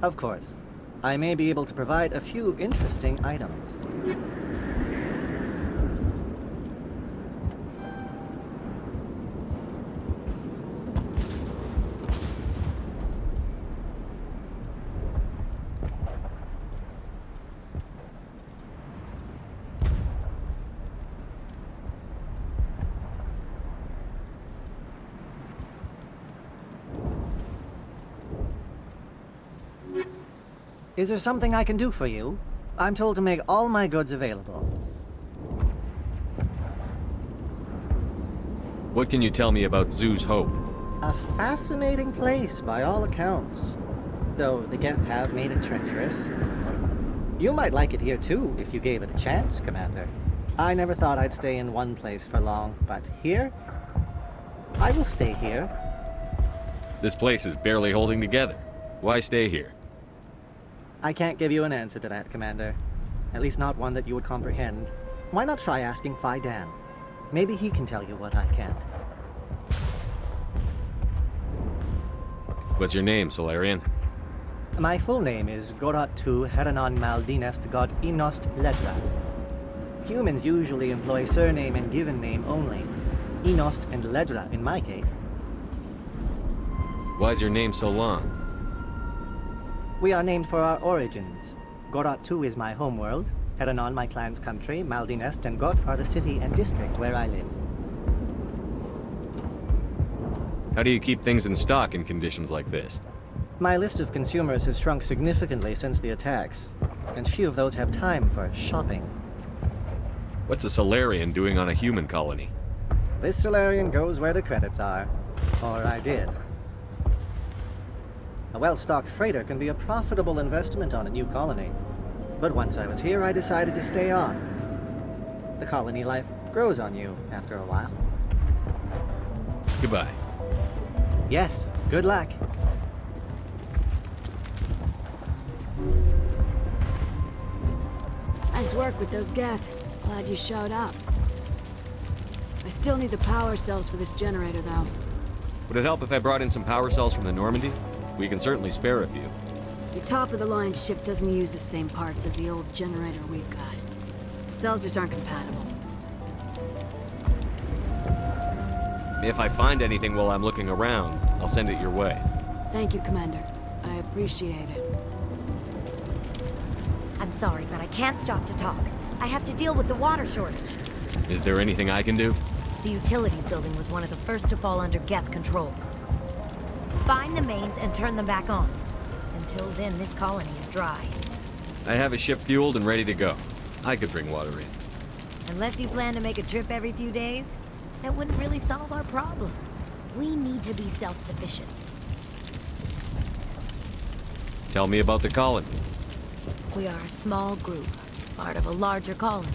Of course. I may be able to provide a few interesting items. Is there something I can do for you? I'm told to make all my goods available. What can you tell me about Zoo's Hope? A fascinating place by all accounts. Though the Geth have made it treacherous. You might like it here too, if you gave it a chance, Commander. I never thought I'd stay in one place for long, but here? I will stay here. This place is barely holding together. Why stay here? I can't give you an answer to that, Commander. At least not one that you would comprehend. Why not try asking Phi Dan? Maybe he can tell you what I can't. What's your name, Solarian? My full name is Gorat-tu Heranon Maldinest God Inost Ledra. Humans usually employ surname and given name only. Inost and Ledra in my case. Why is your name so long? We are named for our origins. Gorat-tu is my homeworld, Heranon my clan's country, Maldinest and Got are the city and district where I live. How do you keep things in stock in conditions like this? My list of consumers has shrunk significantly since the attacks, and few of those have time for shopping. What's a Solarian doing on a human colony? This Solarian goes where the credits are. Or I did. A well-stocked freighter can be a profitable investment on a new colony. But once I was here, I decided to stay on. The colony life grows on you after a while. Goodbye. Yes, good luck. Nice work with those Geth. Glad you showed up. I still need the power cells for this generator, though. Would it help if I brought in some power cells from the Normandy? We can certainly spare a few. The top-of-the-line ship doesn't use the same parts as the old generator we've got. The cells just aren't compatible. If I find anything while I'm looking around, I'll send it your way. Thank you, Commander. I appreciate it. I'm sorry, but I can't stop to talk. I have to deal with the water shortage. Is there anything I can do? The utilities building was one of the first to fall under Geth control. Find the mains and turn them back on. Until then, this colony is dry. I have a ship fueled and ready to go. I could bring water in. Unless you plan to make a trip every few days, that wouldn't really solve our problem. We need to be self-sufficient. Tell me about the colony. We are a small group, part of a larger colony,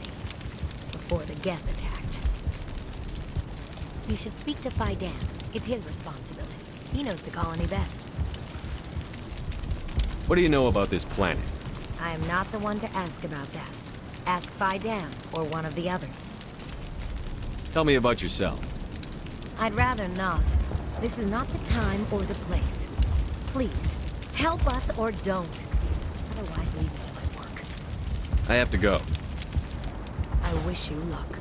before the Geth attacked. You should speak to Phi Dan. It's his responsibility. He knows the colony best. What do you know about this planet? I am not the one to ask about that. Ask Phi Dan or one of the others. Tell me about yourself. I'd rather not. This is not the time or the place. Please, help us or don't. Otherwise, leave it to my work. I have to go. I wish you luck.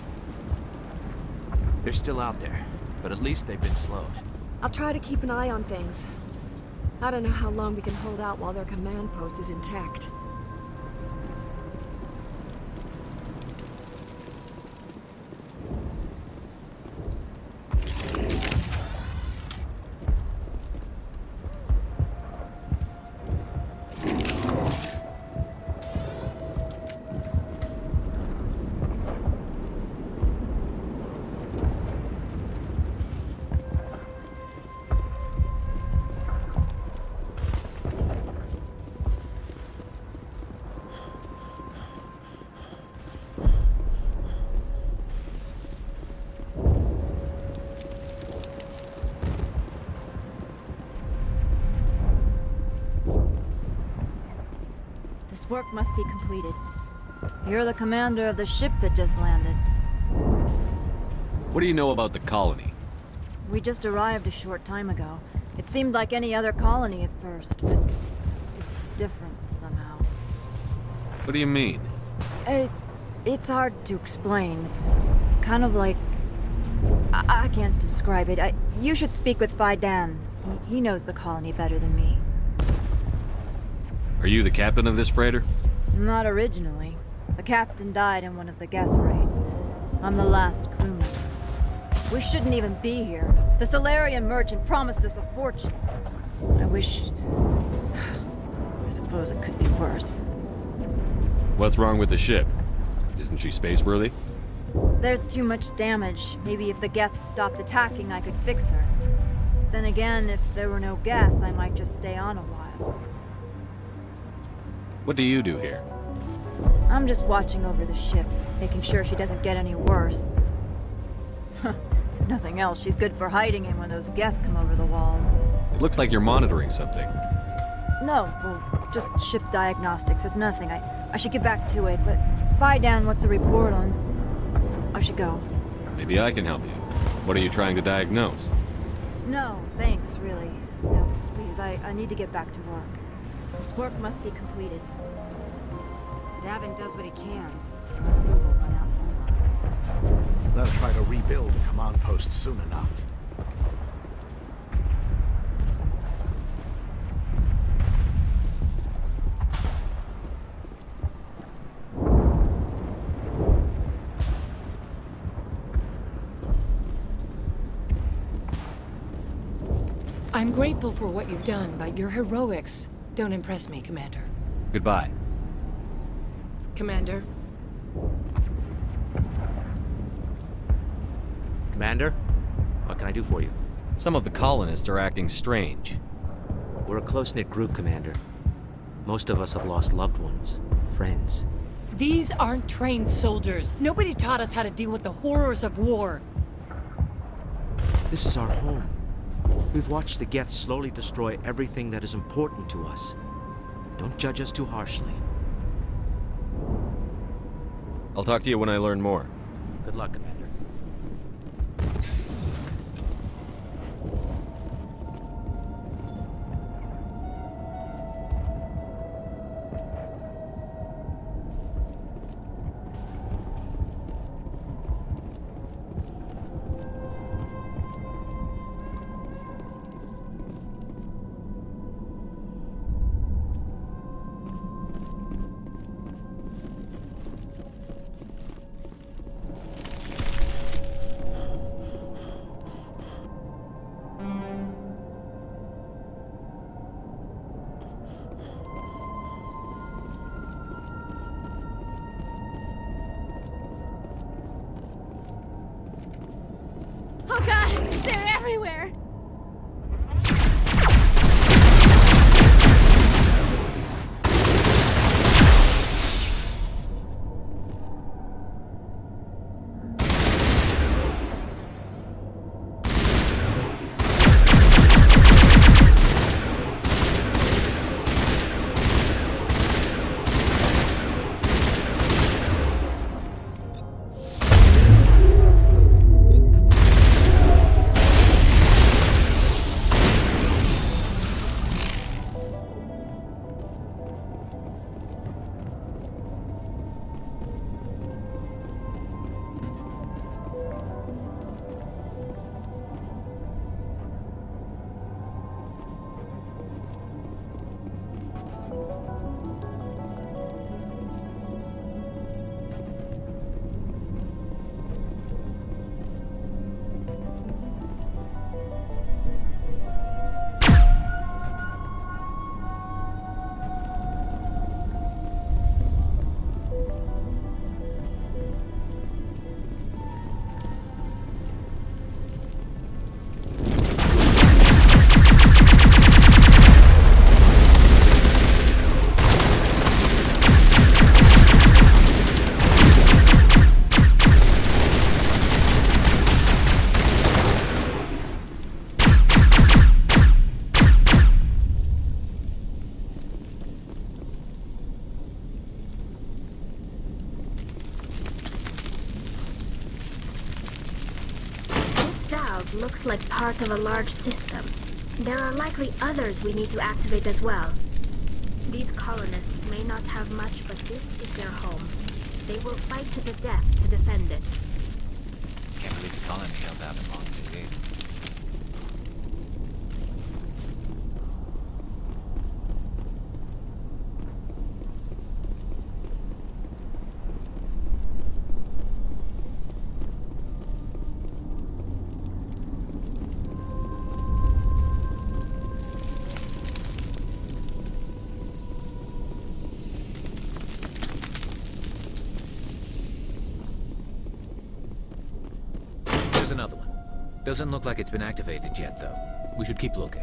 They're still out there, but at least they've been slowed. I'll try to keep an eye on things. I don't know how long we can hold out while their command post is intact. This work must be completed. You're the commander of the ship that just landed. What do you know about the colony? We just arrived a short time ago. It seemed like any other colony at first, but it's different somehow. What do you mean? It's hard to explain. It's kind of like... I can't describe it. You should speak with Phi Dan. He knows the colony better than me. Are you the captain of this freighter? Not originally. The captain died in one of the Geth raids. I'm the last crew member. We shouldn't even be here. The Solarian merchant promised us a fortune. I wish... I suppose it could be worse. What's wrong with the ship? Isn't she spaceworthy? There's too much damage. Maybe if the Geth stopped attacking, I could fix her. Then again, if there were no Geth, I might just stay on a while. What do you do here? I'm just watching over the ship, making sure she doesn't get any worse. If If nothing else, she's good for hiding in when those Geth come over the walls. It looks like you're monitoring something. No, well, just ship diagnostics. It's nothing. I should get back to it, but Fidan wants a report on... I should go. Maybe I can help you. What are you trying to diagnose? No, thanks, really. No, please, I need to get back to work. This work must be completed. Davin does what he can. Food will run out sooner or later. They'll try to rebuild the command post soon enough. I'm grateful for what you've done, but your heroics don't impress me, Commander. Goodbye. Commander? Commander? What can I do for you? Some of the colonists are acting strange. We're a close-knit group, Commander. Most of us have lost loved ones, friends. These aren't trained soldiers. Nobody taught us how to deal with the horrors of war. This is our home. We've watched the Geth slowly destroy everything that is important to us. Don't judge us too harshly. I'll talk to you when I learn more. Good luck, Commander. Oh god! They're everywhere! Looks like part of a large system. There are likely others we need to activate as well. These colonists may not have much, but this is their home. They will fight to the death to defend it. Can't believe the colony held out as long as it did. There's another one. Doesn't look like it's been activated yet, though. We should keep looking.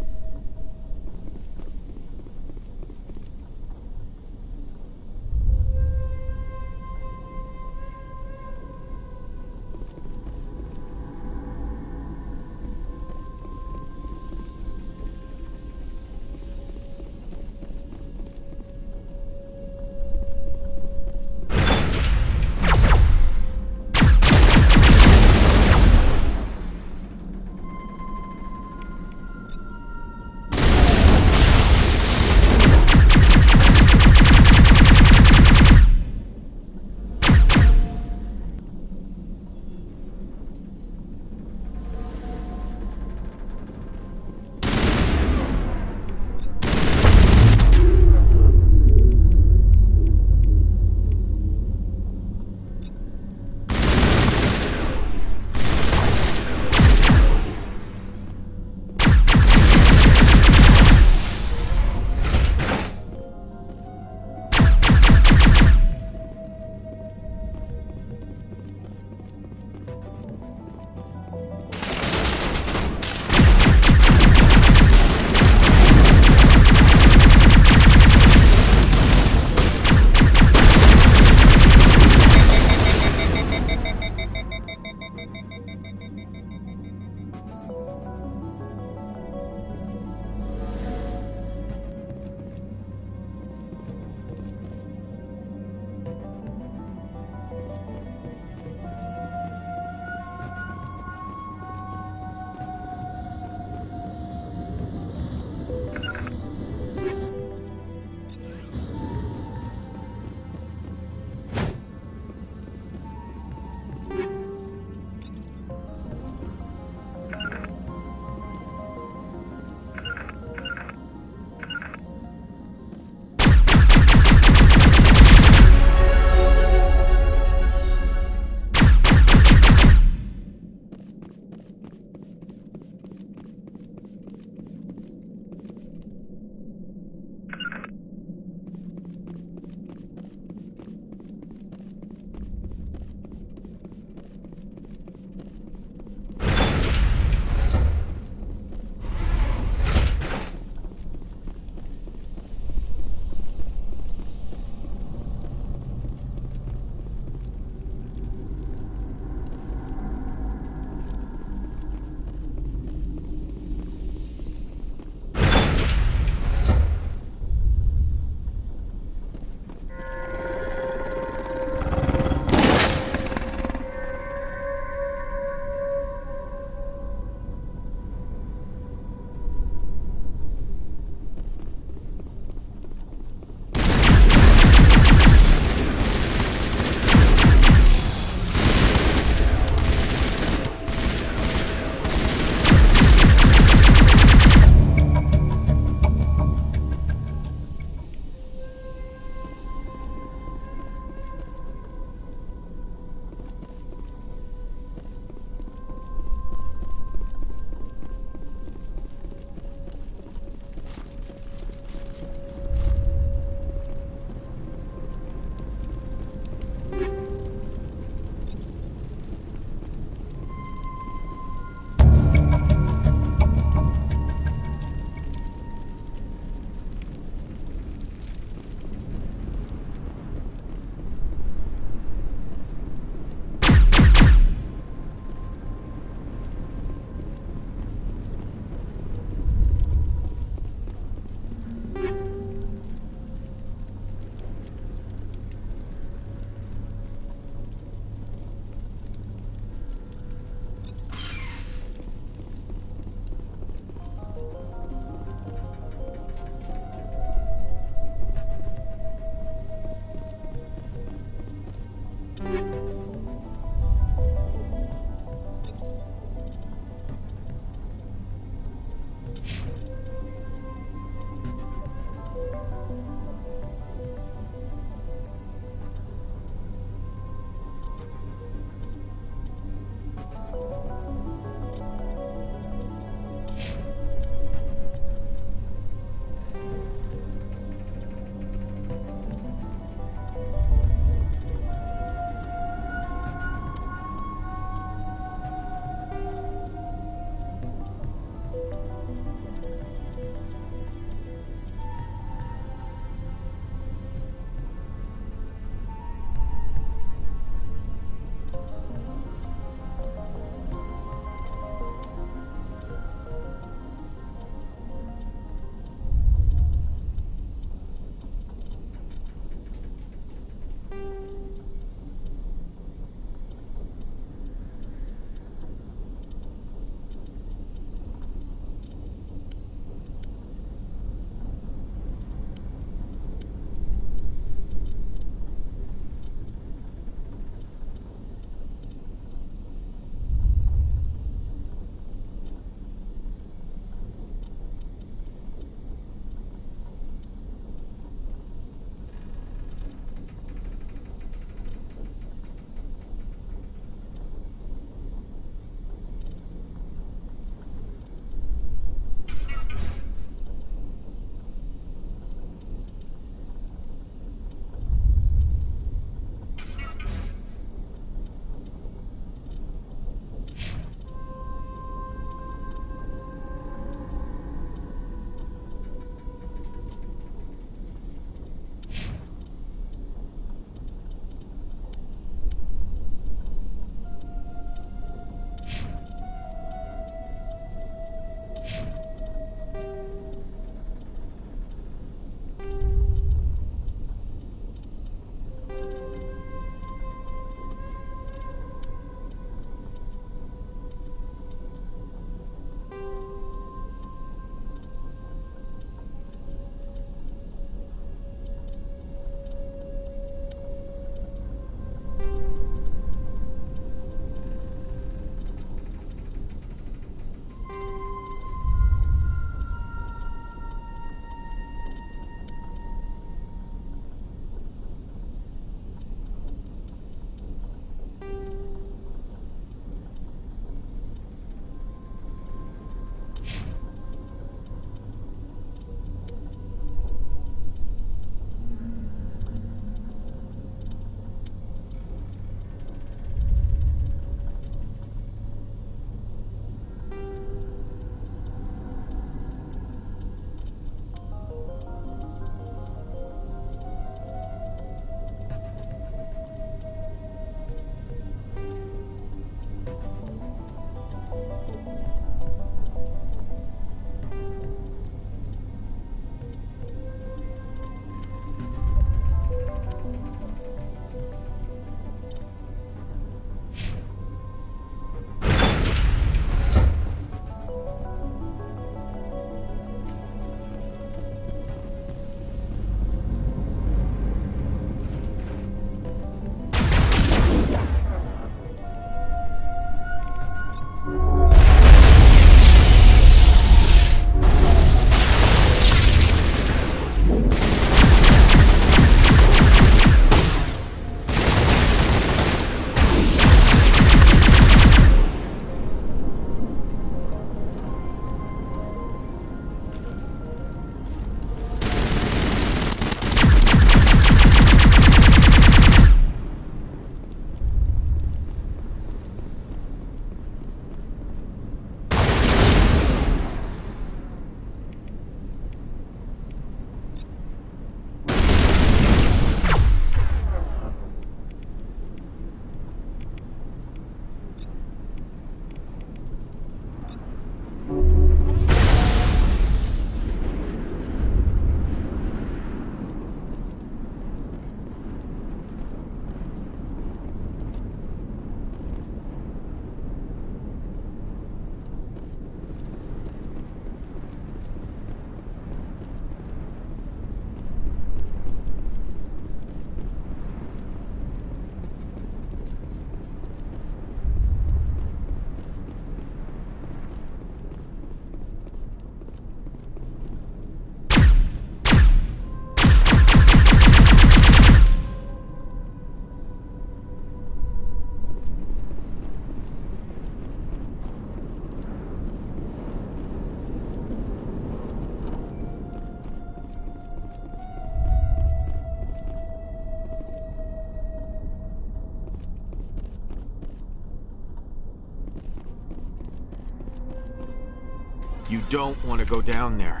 You don't want to go down there.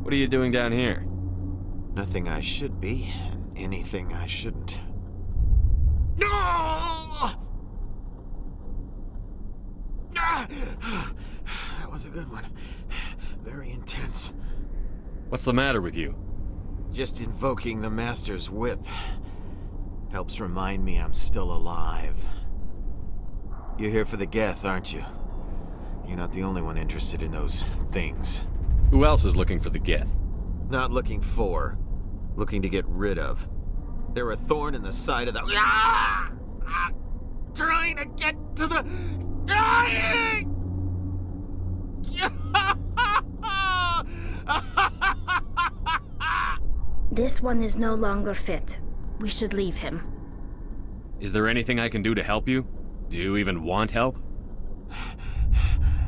What are you doing down here? Nothing I should be, and anything I shouldn't. No! That was a good one. Very intense. What's the matter with you? Just invoking the Master's whip helps remind me I'm still alive. You're here for the Geth, aren't you? You're not the only one interested in those things. Who else is looking for the Geth? Not looking for. Looking to get rid of. They're a thorn in the side of the... Ah! Ah! Trying to get to the... Dying! This one is no longer fit. We should leave him. Is there anything I can do to help you? Do you even want help?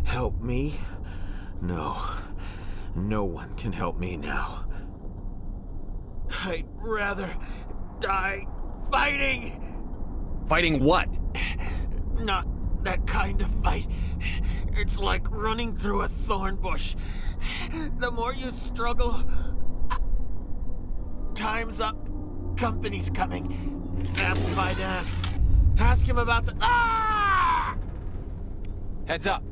Help me? No. No one can help me now. I'd rather die fighting! Fighting what? Not that kind of fight. It's like running through a thorn bush. The more you struggle... Time's up. Company's coming. Ask Vidan. Ask him about the... Ah! Heads up.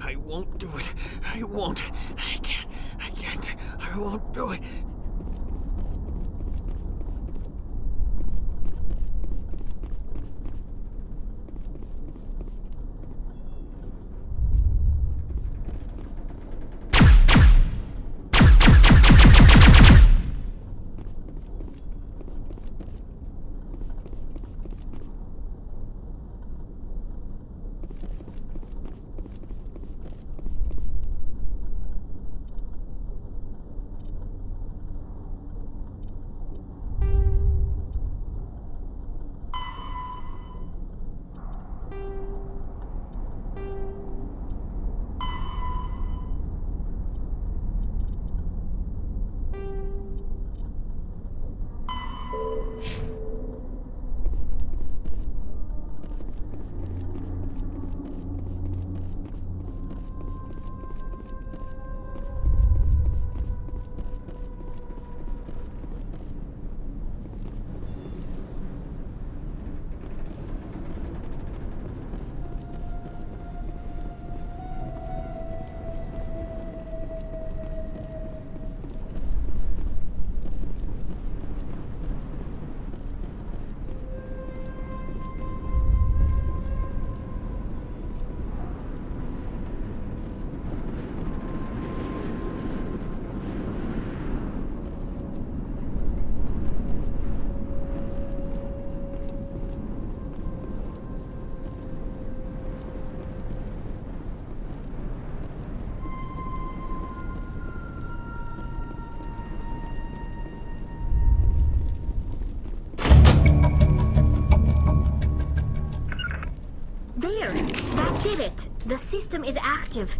I won't do it. I won't. I can't. I won't do it. There! That did it! The system is active.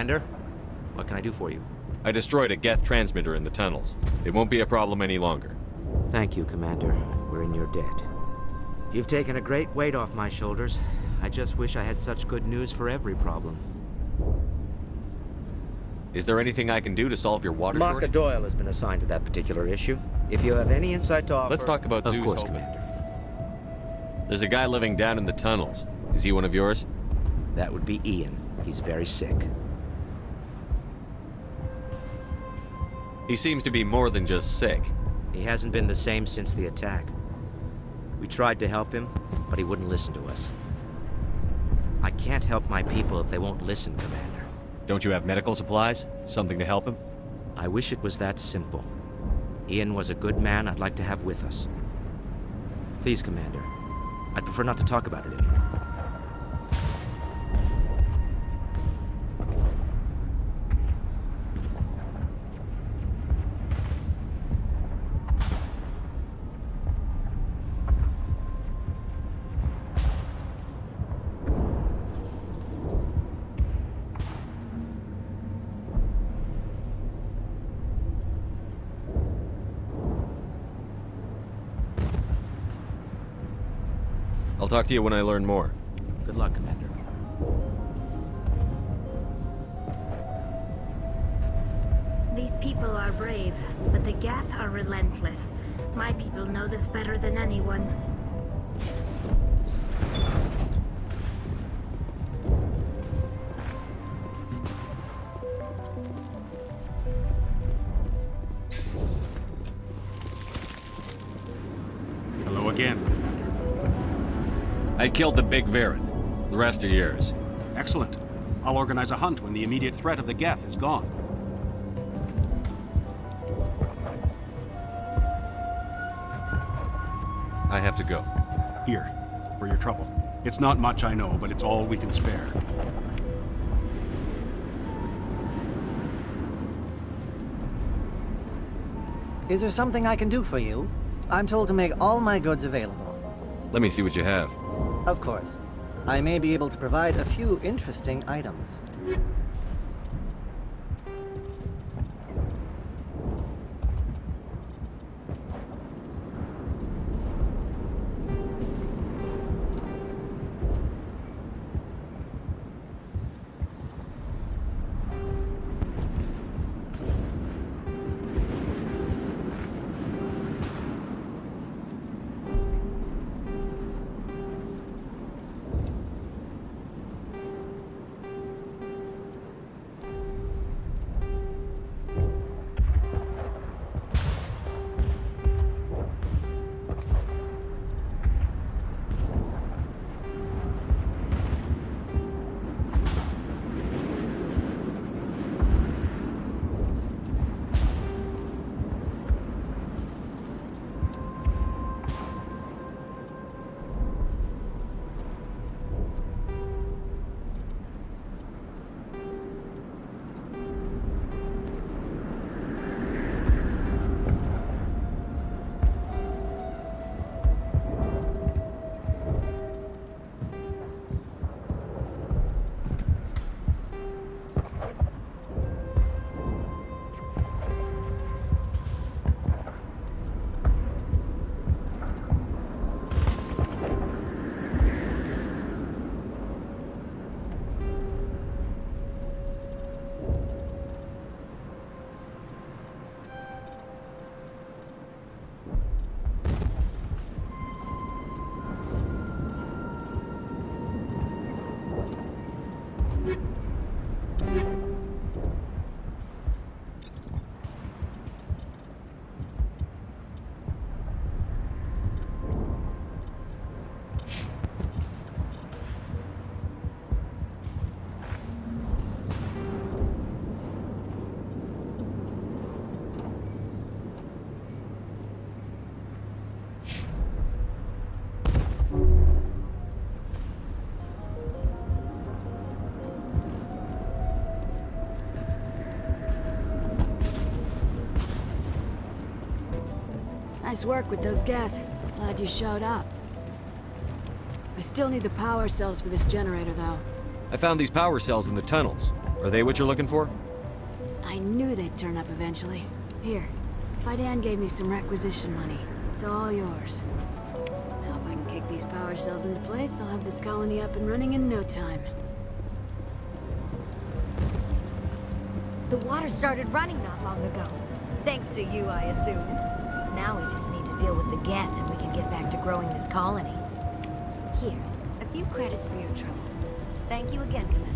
Commander, what can I do for you? I destroyed a Geth transmitter in the tunnels. It won't be a problem any longer. Thank you, Commander. We're in your debt. You've taken a great weight off my shoulders. I just wish I had such good news for every problem. Is there anything I can do to solve your water shortage? Maka Doyle has been assigned to that particular issue. If you have any insight to offer... Let's talk about Zeus. Of course, Hope. Commander. There's a guy living down in the tunnels. Is he one of yours? That would be Ian. He's very sick. He seems to be more than just sick. He hasn't been the same since the attack. We tried to help him, but he wouldn't listen to us. I can't help my people if they won't listen, Commander. Don't you have medical supplies? Something to help him? I wish it was that simple. Ian was a good man I'd like to have with us. Please, Commander. I'd prefer not to talk about it anymore. I'll talk to you when I learn more. Good luck, Commander. These people are brave, but the Geth are relentless. My people know this better than anyone. Hello again. I killed the big Viren. The rest are yours. Excellent. I'll organize a hunt when the immediate threat of the Geth is gone. I have to go. Here, for your trouble. It's not much, I know, but it's all we can spare. Is there something I can do for you? I'm told to make all my goods available. Let me see what you have. Of course. I may be able to provide a few interesting items. Nice work with those Geth. Glad you showed up. I still need the power cells for this generator, though. I found these power cells in the tunnels. Are they what you're looking for? I knew they'd turn up eventually. Here, Fidan gave me some requisition money. It's all yours. Now if I can kick these power cells into place, I'll have this colony up and running in no time. The water started running not long ago. Thanks to you, I assume. Now we just need to deal with the Geth and we can get back to growing this colony. Here, a few credits for your trouble. Thank you again, Commander.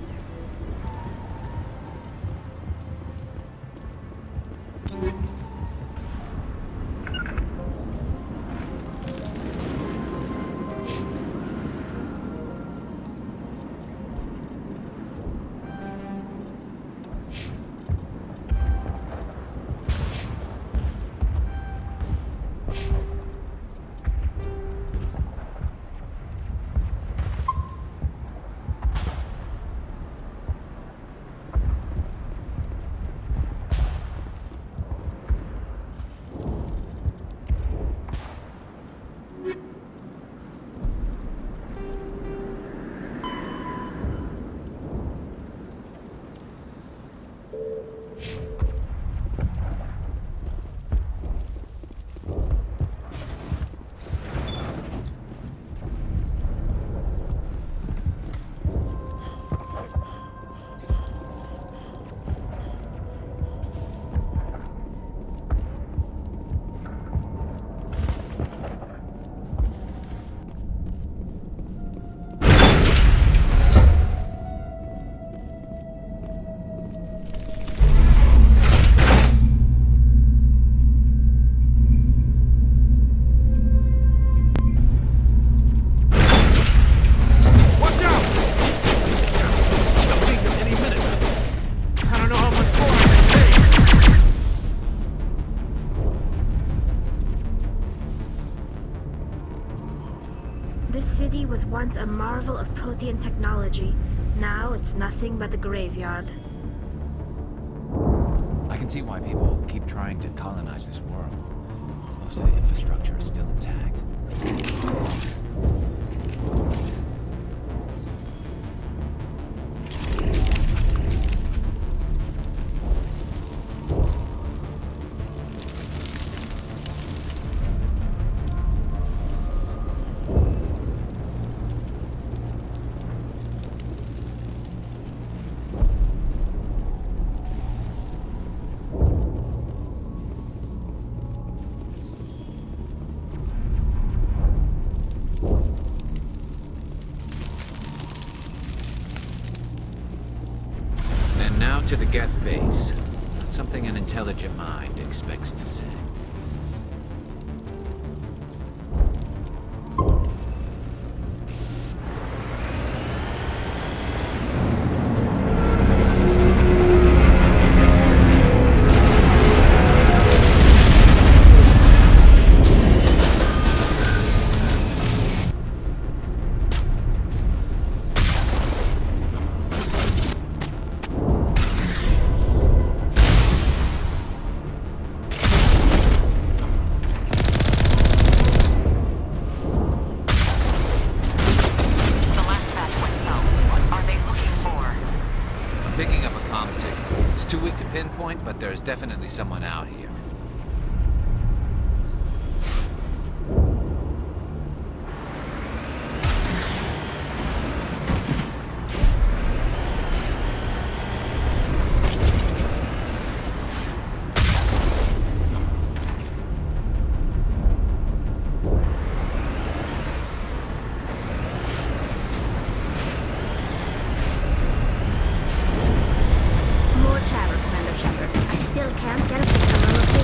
This city was once a marvel of Prothean technology. Now it's nothing but a graveyard. I can see why people keep trying to colonize this world. Most of the infrastructure is still intact. Now to the Geth base. Something an intelligent mind expects to say. Picking up a comm signal. It's too weak to pinpoint, but there's definitely someone out here. More chatter, Commander Shepard. I still can't get a fix on our location.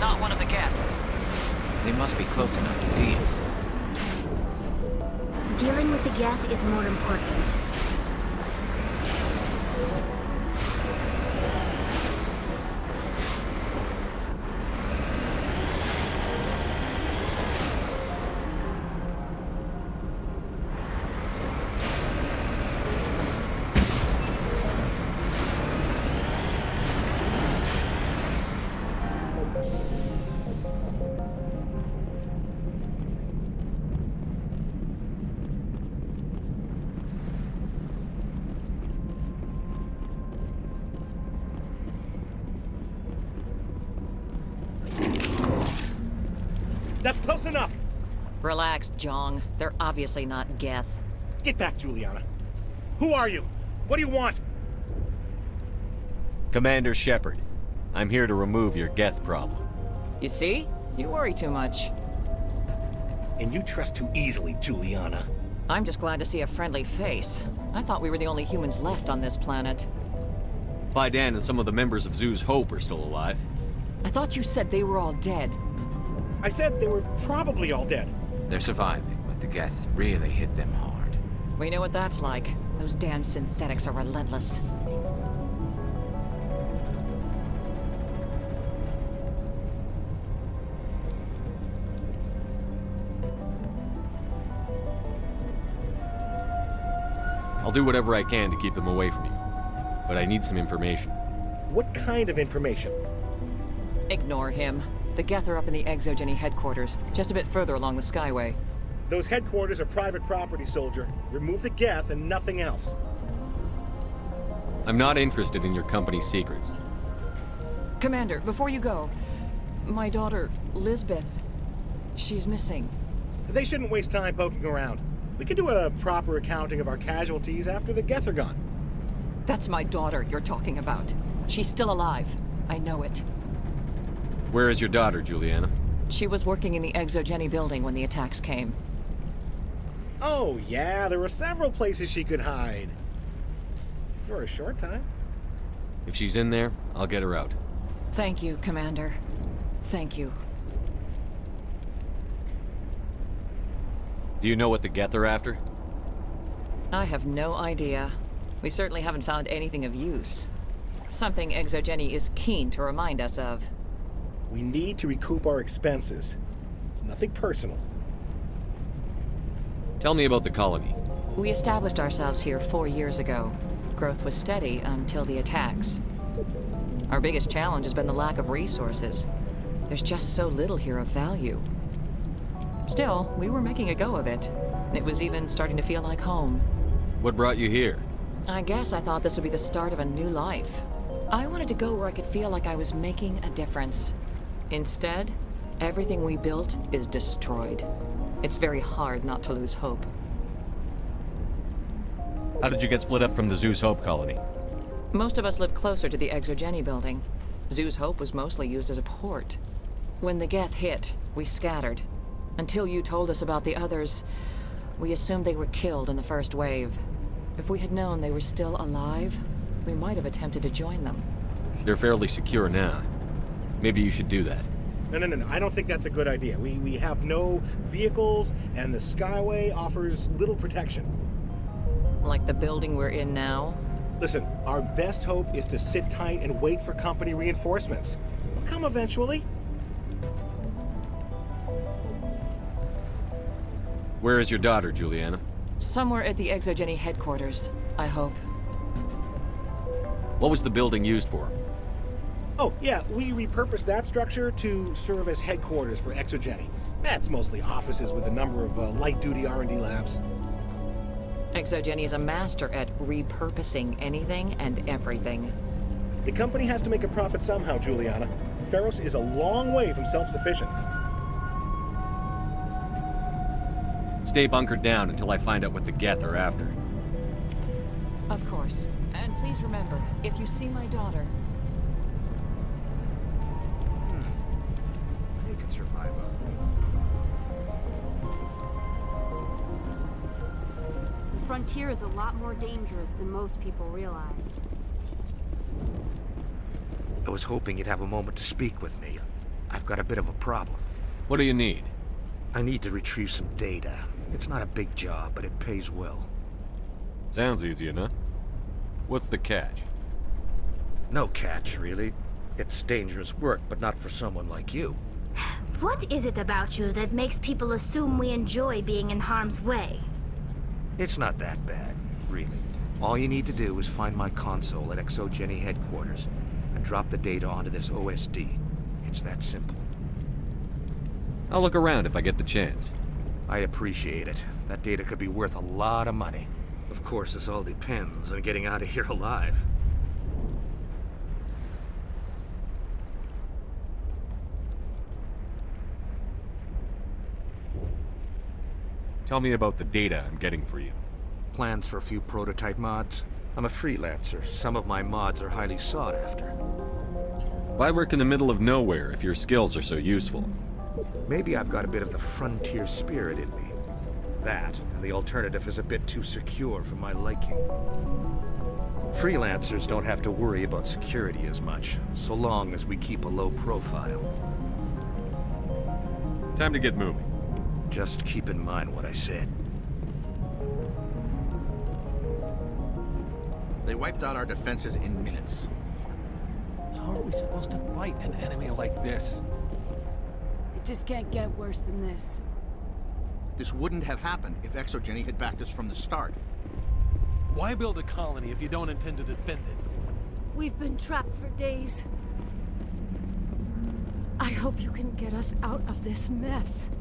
not one of the Geth. They must be close enough to see us. Dealing with the Geth is more important. That's close enough! Relax, Jong. They're obviously not Geth. Get back, Juliana. Who are you? What do you want? Commander Shepard. I'm here to remove your Geth problem. You see? You worry too much. And you trust too easily, Juliana. I'm just glad to see a friendly face. I thought we were the only humans left on this planet. Fidan and some of the members of Zoo's Hope are still alive. I thought you said they were all dead. I said they were probably all dead. They're surviving, but the Geth really hit them hard. We know what that's like. Those damn synthetics are relentless. I'll do whatever I can to keep them away from you. But I need some information. What kind of information? Ignore him. The Geth are up in the Exogeny headquarters, just a bit further along the Skyway. Those headquarters are private property, soldier. Remove the Geth and nothing else. I'm not interested in your company's secrets. Commander, before you go, my daughter, Lisbeth, she's missing. They shouldn't waste time poking around. We can do a proper accounting of our casualties after the Geth are gone. That's my daughter you're talking about. She's still alive. I know it. Where is your daughter, Juliana? She was working in the Exogeny building when the attacks came. Oh, yeah, there were several places she could hide. For a short time. If she's in there, I'll get her out. Thank you, Commander. Thank you. Do you know what the Geth are after? I have no idea. We certainly haven't found anything of use. Something Exogeny is keen to remind us of. We need to recoup our expenses. It's nothing personal. Tell me about the colony. We established ourselves here 4 years ago. Growth was steady until the attacks. Our biggest challenge has been the lack of resources. There's just so little here of value. Still, we were making a go of it. It was even starting to feel like home. What brought you here? I guess I thought this would be the start of a new life. I wanted to go where I could feel like I was making a difference. Instead, everything we built is destroyed. It's very hard not to lose hope. How did you get split up from the Zeus Hope colony? Most of us lived closer to the Exogeny building. Zeus Hope was mostly used as a port. When the Geth hit, we scattered. Until you told us about the others, we assumed they were killed in the first wave. If we had known they were still alive, we might have attempted to join them. They're fairly secure now. Maybe you should do that. No. I don't think that's a good idea. We have no vehicles, and the Skyway offers little protection. Like the building we're in now? Listen, our best hope is to sit tight and wait for company reinforcements. They'll come eventually. Where is your daughter, Juliana? Somewhere at the Exogeny headquarters, I hope. What was the building used for? Oh, yeah, we repurposed that structure to serve as headquarters for Exogeny. That's mostly offices with a number of light-duty R&D labs. Exogeny is a master at repurposing anything and everything. The company has to make a profit somehow, Juliana. Feros is a long way from self-sufficient. Stay bunkered down until I find out what the Geth are after. Of course. And please remember, if you see my daughter... You can survive The frontier is a lot more dangerous than most people realize. I was hoping you'd have a moment to speak with me. I've got a bit of a problem. What do you need? I need to retrieve some data. It's not a big job, but it pays well. Sounds easy enough. What's the catch? No catch, really. It's dangerous work, but not for someone like you. What is it about you that makes people assume we enjoy being in harm's way? It's not that bad, really. All you need to do is find my console at ExoGeni headquarters and drop the data onto this OSD. It's that simple. I'll look around if I get the chance. I appreciate it. That data could be worth a lot of money. Of course, this all depends on getting out of here alive. Tell me about the data I'm getting for you. Plans for a few prototype mods. I'm a freelancer. Some of my mods are highly sought after. Why work in the middle of nowhere if your skills are so useful? Maybe I've got a bit of the frontier spirit in me. That, and the alternative is a bit too secure for my liking. Freelancers don't have to worry about security as much, so long as we keep a low profile. Time to get moving. Just keep in mind what I said. They wiped out our defenses in minutes. How are we supposed to fight an enemy like this? It just can't get worse than this. This wouldn't have happened if ExoGeni had backed us from the start. Why build a colony if you don't intend to defend it? We've been trapped for days. I hope you can get us out of this mess.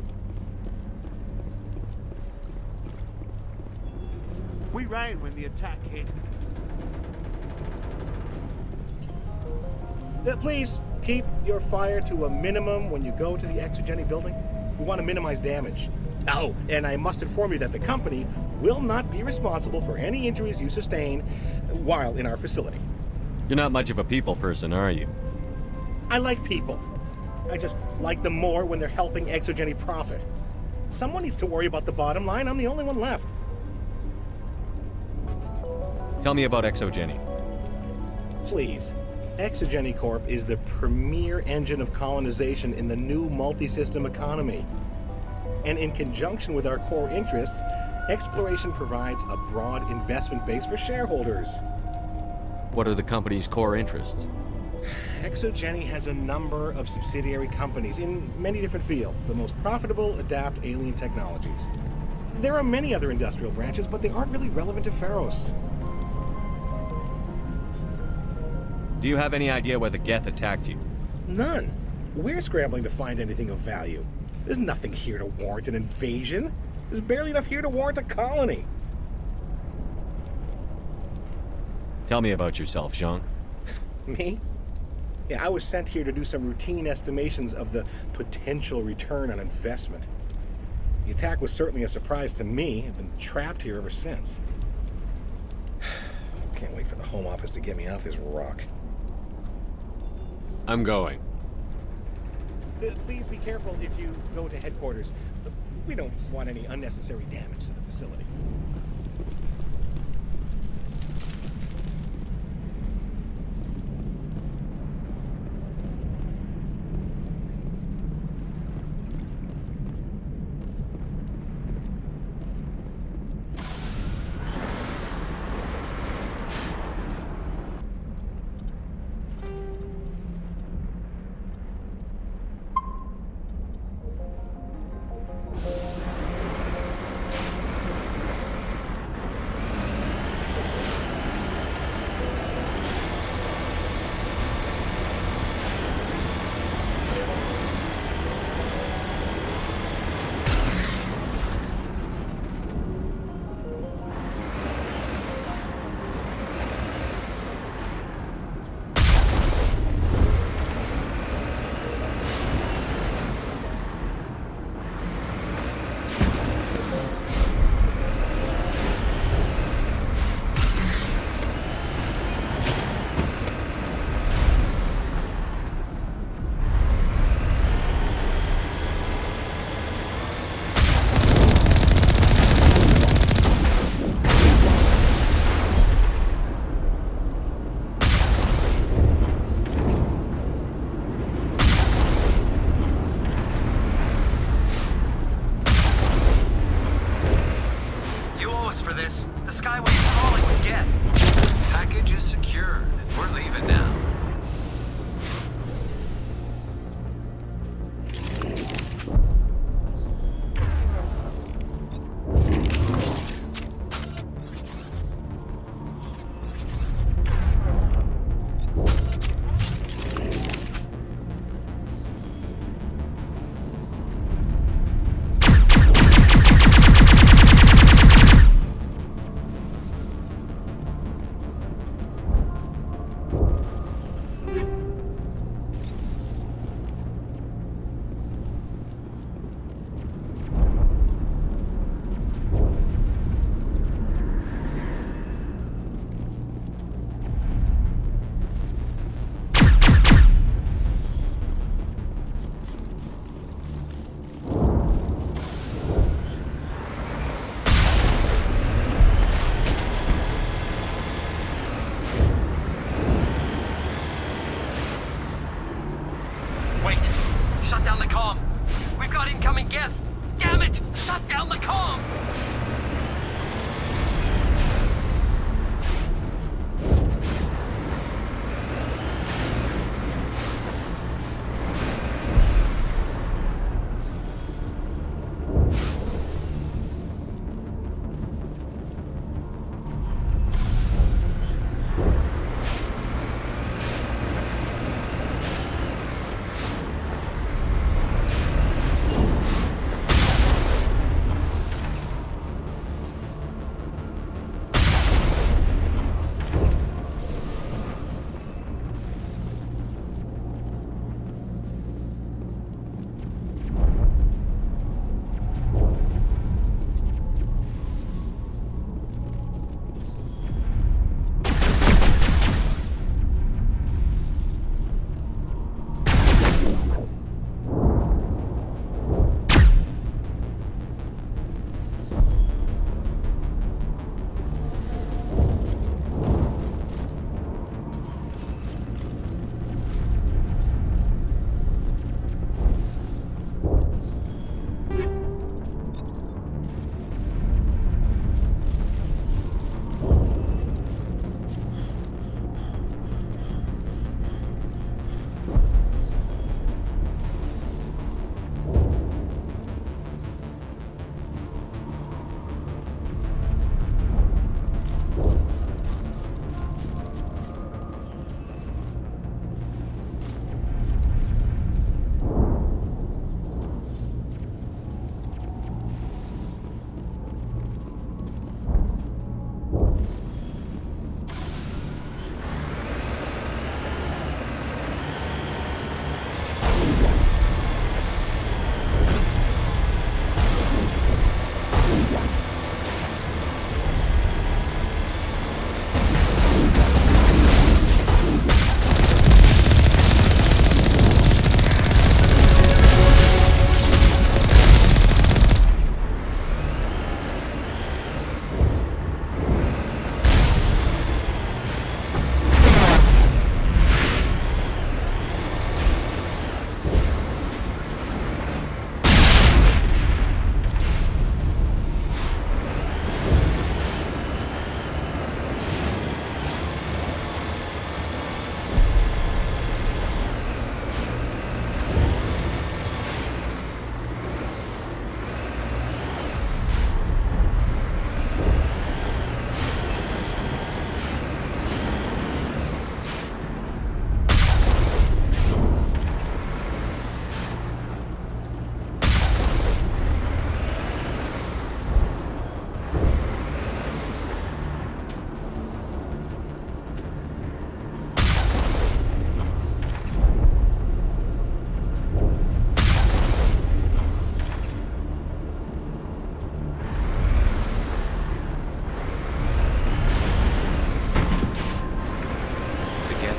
We ran when the attack hit. Please, keep your fire to a minimum when you go to the ExoGeni building. We want to minimize damage. Oh, and I must inform you that the company will not be responsible for any injuries you sustain while in our facility. You're not much of a people person, are you? I like people. I just like them more when they're helping ExoGeni profit. Someone needs to worry about the bottom line. I'm the only one left. Tell me about ExoGeni. Please. ExoGeni Corp is the premier engine of colonization in the new multi-system economy. And in conjunction with our core interests, exploration provides a broad investment base for shareholders. What are the company's core interests? ExoGeni has a number of subsidiary companies in many different fields. The most profitable adapt alien technologies. There are many other industrial branches, but they aren't really relevant to Pharos. Do you have any idea why the Geth attacked you? None. We're scrambling to find anything of value. There's nothing here to warrant an invasion. There's barely enough here to warrant a colony. Tell me about yourself, Jean. Me? Yeah, I was sent here to do some routine estimations of the potential return on investment. The attack was certainly a surprise to me. I've been trapped here ever since. Can't wait for the Home Office to get me off this rock. I'm going. Please be careful if you go to headquarters. We don't want any unnecessary damage to the facility.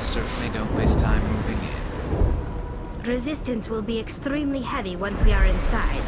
certainly don't waste time moving in. Resistance will be extremely heavy once we are inside.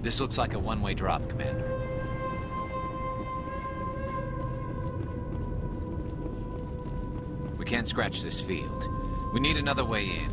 This looks like a one-way drop, Commander. We can't scratch this field. We need another way in.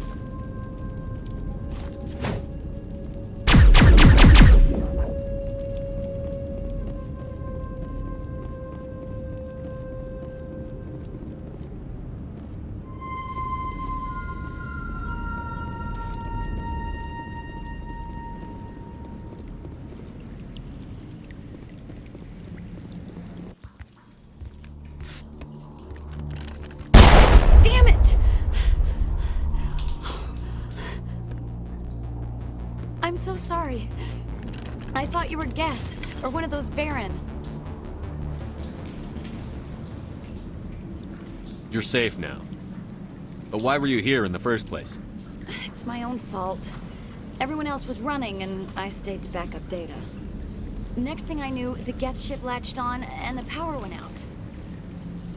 I'm so sorry. I thought you were Geth, or one of those Baron. You're safe now. But why were you here in the first place? It's my own fault. Everyone else was running, and I stayed to back up data. Next thing I knew, the Geth ship latched on, and the power went out.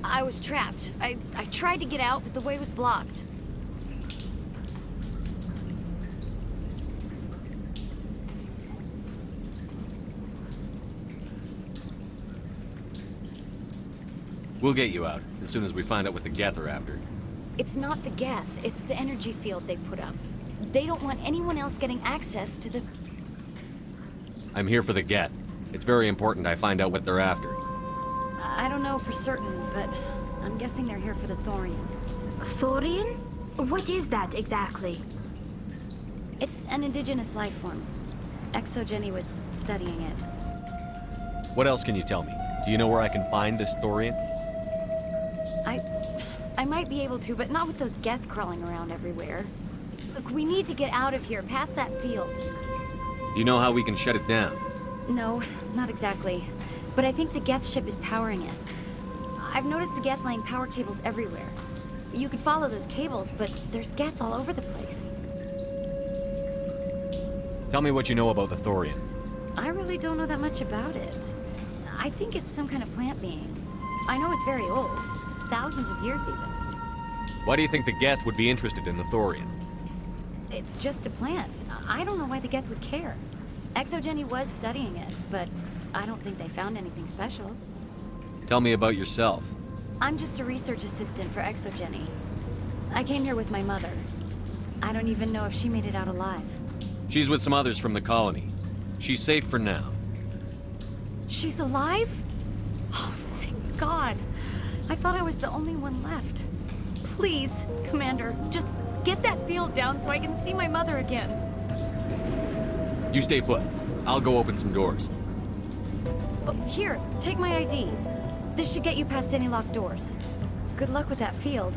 I was trapped. I tried to get out, but the way was blocked. We'll get you out, as soon as we find out what the Geth are after. It's not the Geth, it's the energy field they put up. They don't want anyone else getting access to the... I'm here for the Geth. It's very important I find out what they're after. I don't know for certain, but I'm guessing they're here for the Thorian. Thorian? What is that exactly? It's an indigenous life form. Exogeny was studying it. What else can you tell me? Do you know where I can find this Thorian? I might be able to, but not with those Geth crawling around everywhere. Look, we need to get out of here, past that field. Do you know how we can shut it down? No, not exactly. But I think the Geth ship is powering it. I've noticed the Geth laying power cables everywhere. You could follow those cables, but there's Geth all over the place. Tell me what you know about the Thorian. I really don't know that much about it. I think it's some kind of plant being. I know it's very old. Thousands of years even. Why do you think the Geth would be interested in the Thorian? It's just a plant. I don't know why the Geth would care. Exogeny was studying it, but I don't think they found anything special. Tell me about yourself. I'm just a research assistant for Exogeny. I came here with my mother. I don't even know if she made it out alive. She's with some others from the colony. She's safe for now. She's alive? Oh, thank God. I thought I was the only one left. Please, Commander, just get that field down so I can see my mother again. You stay put. I'll go open some doors. Oh, here, take my ID. This should get you past any locked doors. Good luck with that field.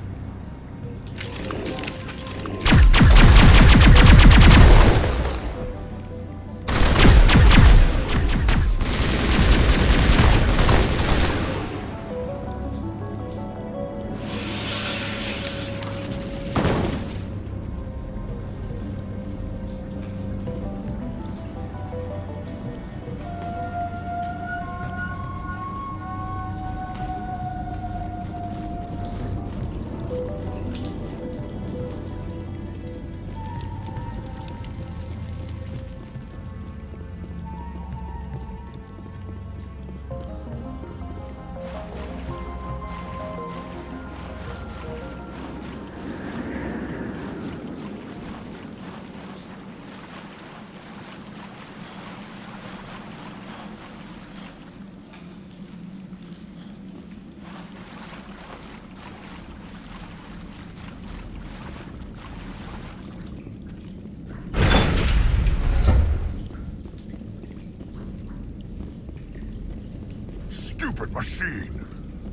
Stupid machine!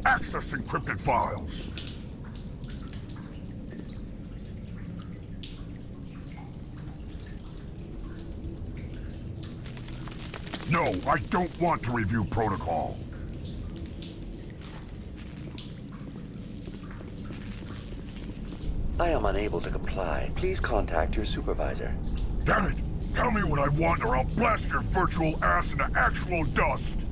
Access encrypted files! No, I don't want to review protocol. I am unable to comply. Please contact your supervisor. Damn it! Tell me what I want or I'll blast your virtual ass into actual dust!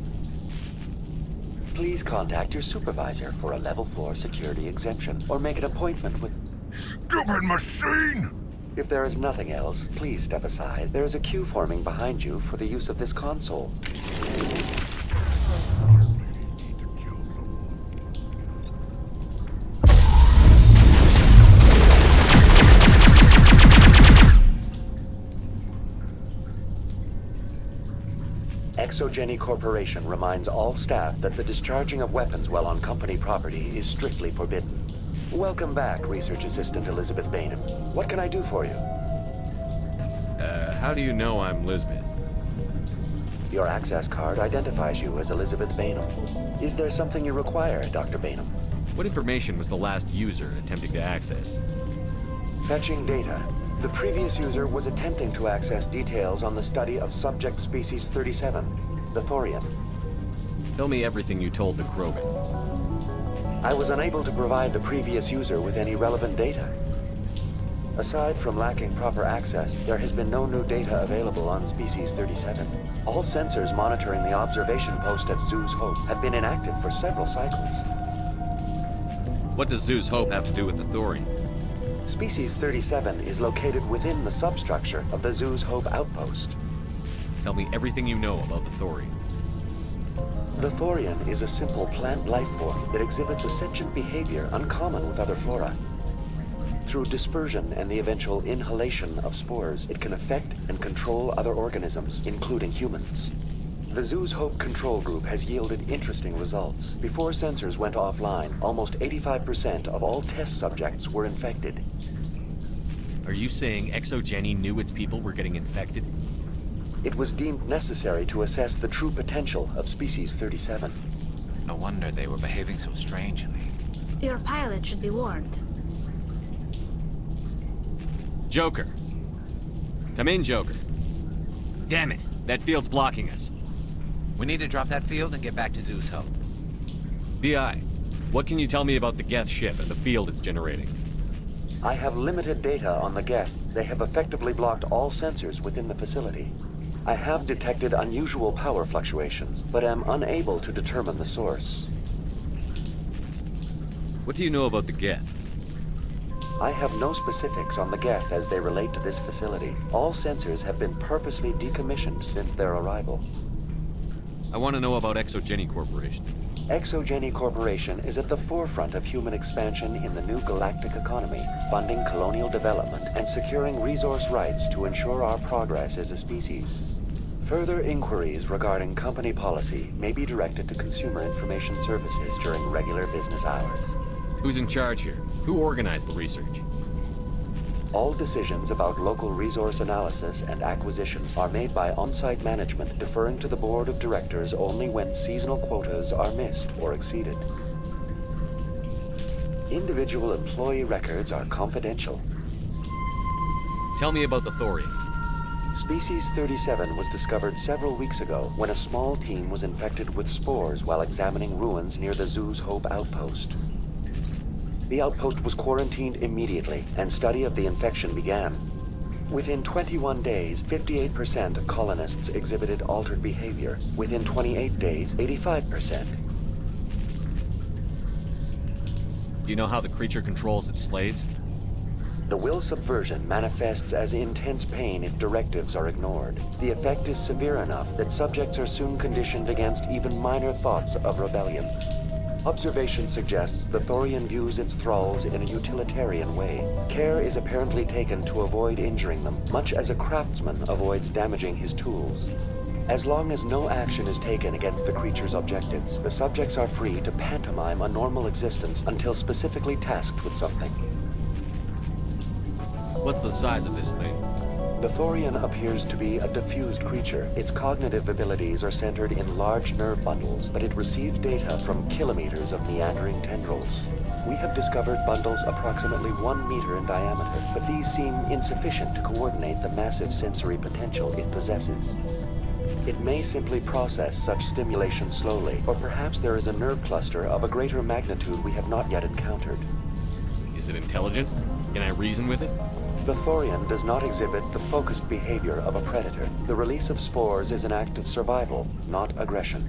Please contact your supervisor for a level 4 security exemption, or make an appointment with... Stupid machine! If there is nothing else, please step aside. There is a queue forming behind you for the use of this console. Exogeny Corporation reminds all staff that the discharging of weapons while on company property is strictly forbidden. Welcome back, Research Assistant Elizabeth Bainham. What can I do for you? How do you know I'm Lisbeth? Your access card identifies you as Elizabeth Bainham. Is there something you require, Dr. Bainham? What information was the last user attempting to access? Fetching data. The previous user was attempting to access details on the study of subject species 37, the Thorian. Tell me everything you told the Krogan. I was unable to provide the previous user with any relevant data. Aside from lacking proper access, there has been no new data available on species 37. All sensors monitoring the observation post at Zoo's Hope have been inactive for several cycles. What does Zoo's Hope have to do with the Thorian? Species 37 is located within the substructure of the Zoo's Hope outpost. Tell me everything you know about the Thorian. The Thorian is a simple plant life form that exhibits a sentient behavior uncommon with other flora. Through dispersion and the eventual inhalation of spores, it can affect and control other organisms, including humans. The Zoo's Hope control group has yielded interesting results. Before sensors went offline, almost 85% of all test subjects were infected. Are you saying ExoGeni knew its people were getting infected? It was deemed necessary to assess the true potential of Species 37. No wonder they were behaving so strangely. Your pilot should be warned. Joker. Come in, Joker. Damn it, that field's blocking us. We need to drop that field and get back to Zeus Hope. BI, what can you tell me about the Geth ship and the field it's generating? I have limited data on the Geth. They have effectively blocked all sensors within the facility. I have detected unusual power fluctuations, but am unable to determine the source. What do you know about the Geth? I have no specifics on the Geth as they relate to this facility. All sensors have been purposely decommissioned since their arrival. I want to know about ExoGeni Corporation. ExoGeni Corporation is at the forefront of human expansion in the new galactic economy, funding colonial development and securing resource rights to ensure our progress as a species. Further inquiries regarding company policy may be directed to Consumer Information Services during regular business hours. Who's in charge here? Who organized the research? All decisions about local resource analysis and acquisition are made by on-site management, deferring to the board of directors only when seasonal quotas are missed or exceeded. Individual employee records are confidential. Tell me about the thorium. Species 37 was discovered several weeks ago when a small team was infected with spores while examining ruins near the Zoo's Hope outpost. The outpost was quarantined immediately, and study of the infection began. Within 21 days, 58% of colonists exhibited altered behavior. Within 28 days, 85%. Do you know how the creature controls its slaves? The will subversion manifests as intense pain if directives are ignored. The effect is severe enough that subjects are soon conditioned against even minor thoughts of rebellion. Observation suggests the Thorian views its thralls in a utilitarian way. Care is apparently taken to avoid injuring them, much as a craftsman avoids damaging his tools. As long as no action is taken against the creature's objectives, the subjects are free to pantomime a normal existence until specifically tasked with something. What's the size of this thing? The Thorian appears to be a diffused creature. Its cognitive abilities are centered in large nerve bundles, but it receives data from kilometers of meandering tendrils. We have discovered bundles approximately 1 meter in diameter, but these seem insufficient to coordinate the massive sensory potential it possesses. It may simply process such stimulation slowly, or perhaps there is a nerve cluster of a greater magnitude we have not yet encountered. Is it intelligent? Can I reason with it? The Thorian does not exhibit the focused behavior of a predator. The release of spores is an act of survival, not aggression.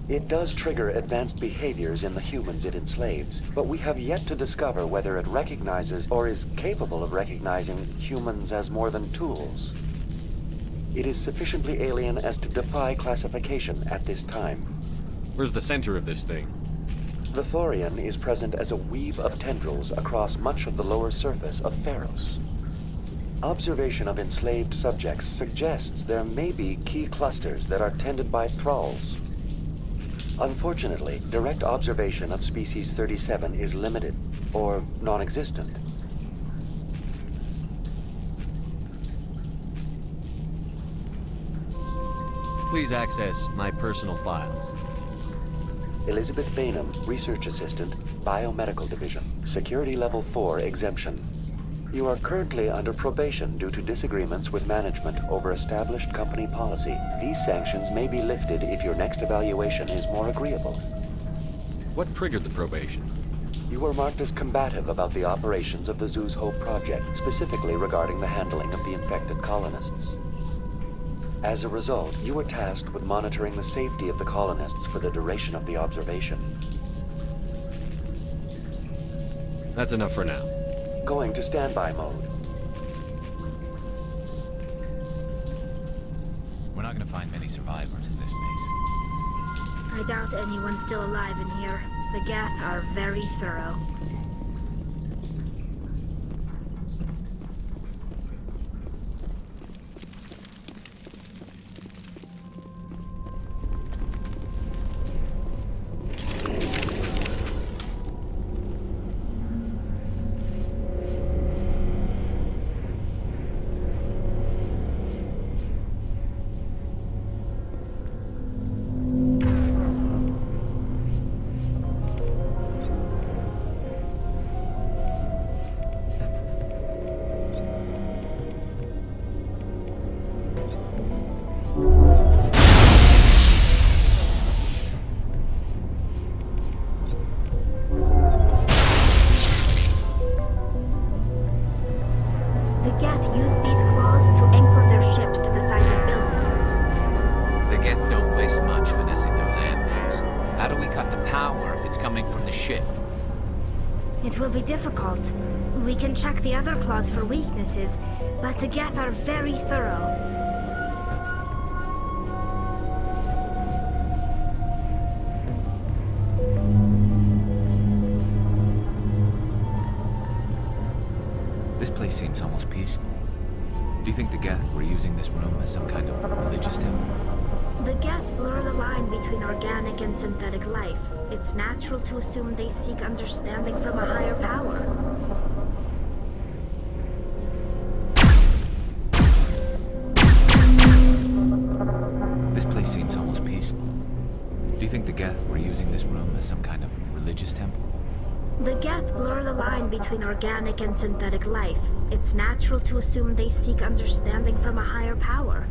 It does trigger advanced behaviors in the humans it enslaves, but we have yet to discover whether it recognizes or is capable of recognizing humans as more than tools. It is sufficiently alien as to defy classification at this time. Where's the center of this thing? The Thorian is present as a weave of tendrils across much of the lower surface of Pharos. Observation of enslaved subjects suggests there may be key clusters that are tended by thralls. Unfortunately, direct observation of Species 37 is limited, or non-existent. Please access my personal files. Elizabeth Bainham, Research Assistant, Biomedical Division, Security Level 4 exemption. You are currently under probation due to disagreements with management over established company policy. These sanctions may be lifted if your next evaluation is more agreeable. What triggered the probation? You were marked as combative about the operations of the Zeus Hope project, specifically regarding the handling of the infected colonists. As a result, you were tasked with monitoring the safety of the colonists for the duration of the observation. That's enough for now. Going to standby mode. We're not gonna find many survivors in this base. I doubt anyone's still alive in here. The Geth are very thorough. ship. It will be difficult. We can check the other claws for weaknesses, but the Geth are very thorough. This place seems almost peaceful. Do you think the Geth were using this room as some kind of religious temple? The Geth blur the line between organic and synthetic life. It's natural to assume they seek understanding from a higher power. This place seems almost peaceful. Do you think the Geth were using this room as some kind of religious temple? The Geth blur the line between organic and synthetic life. It's natural to assume they seek understanding from a higher power.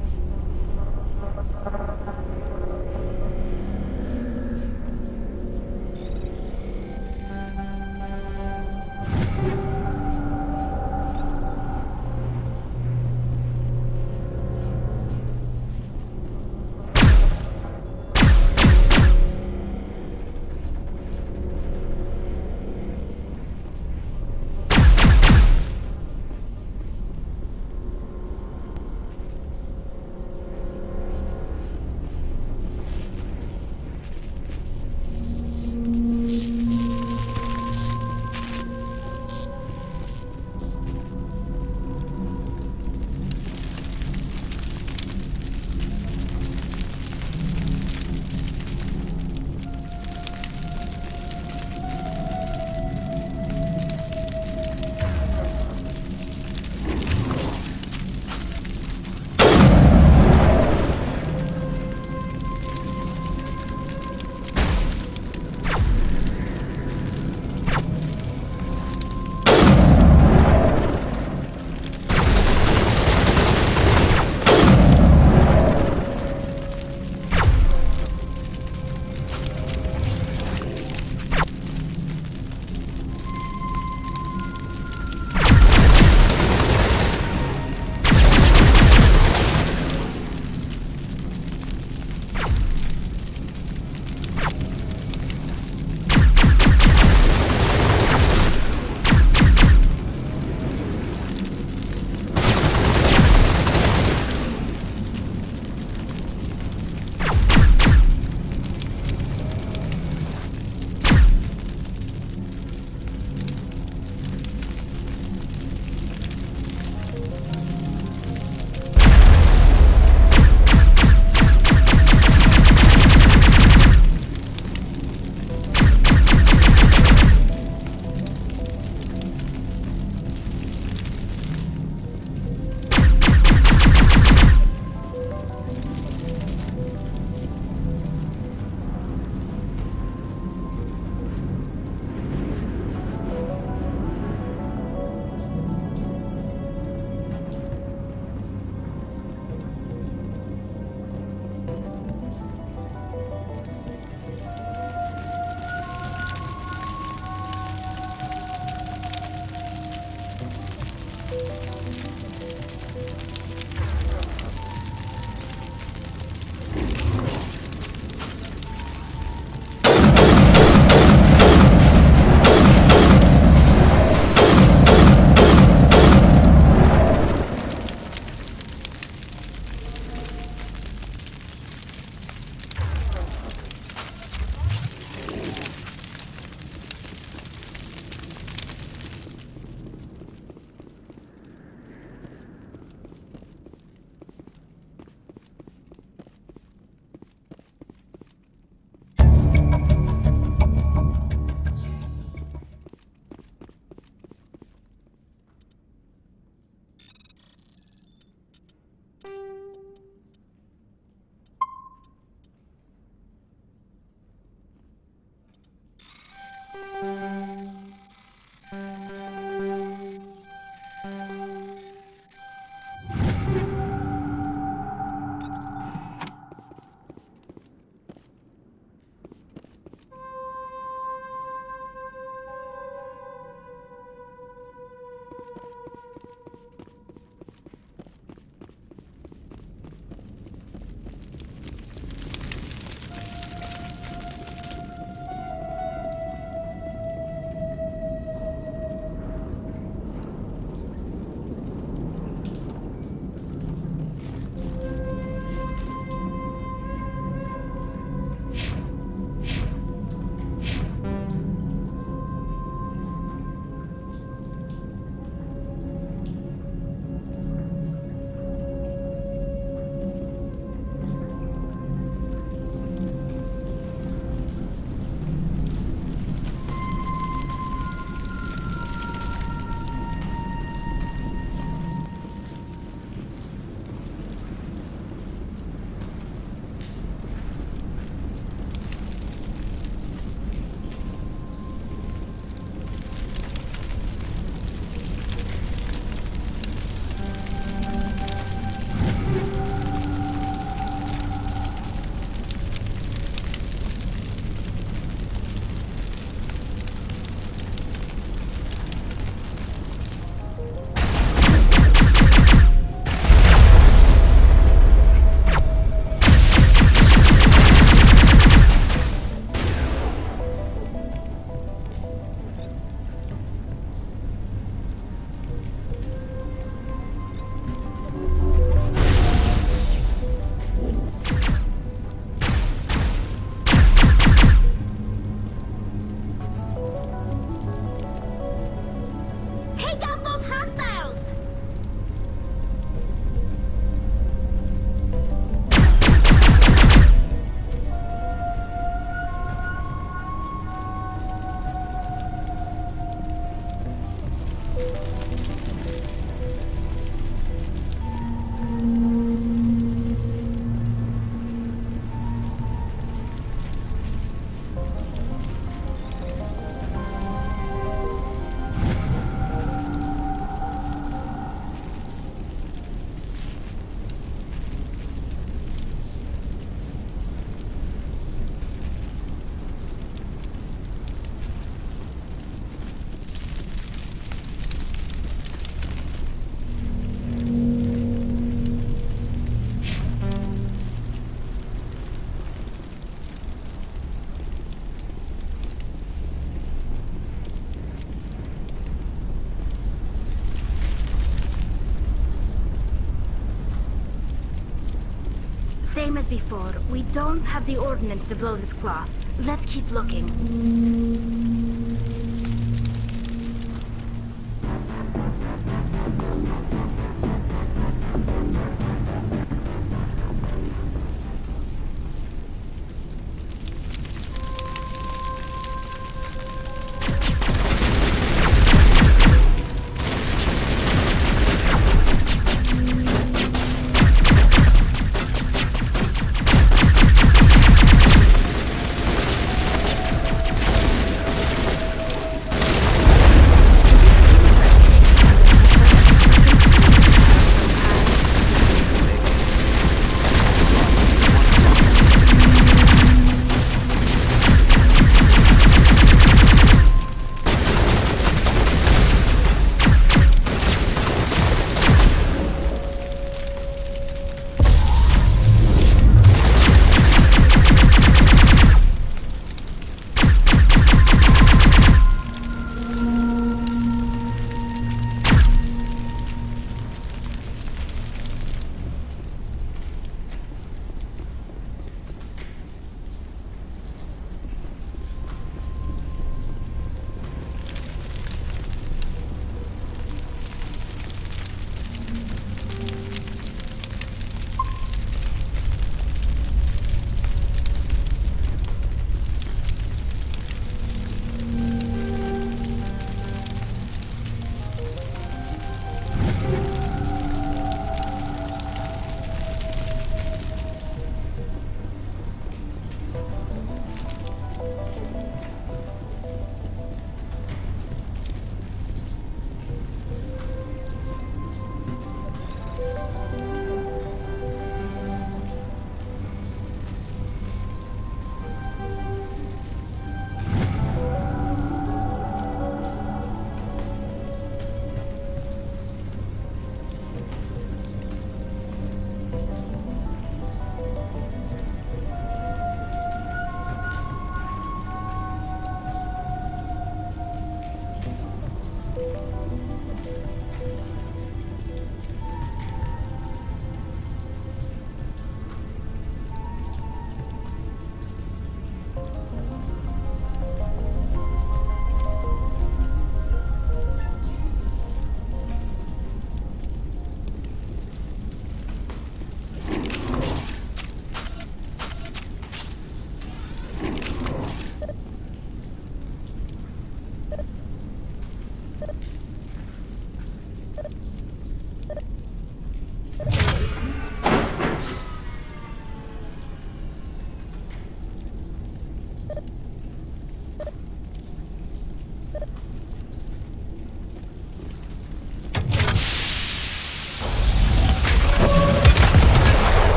Same as before, we don't have the ordnance to blow this claw. Let's keep looking.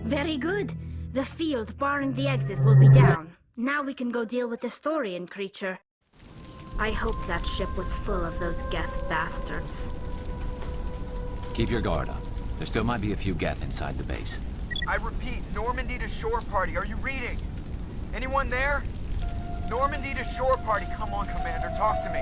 Very good. The field barring the exit will be down. Now we can go deal with the Storian creature. I hope that ship was full of those Geth bastards. Keep your guard up. There still might be a few Geth inside the base. I repeat, Normandy to shore party. Are you reading? Anyone there? Normandy to shore party. Come on, Commander. Talk to me.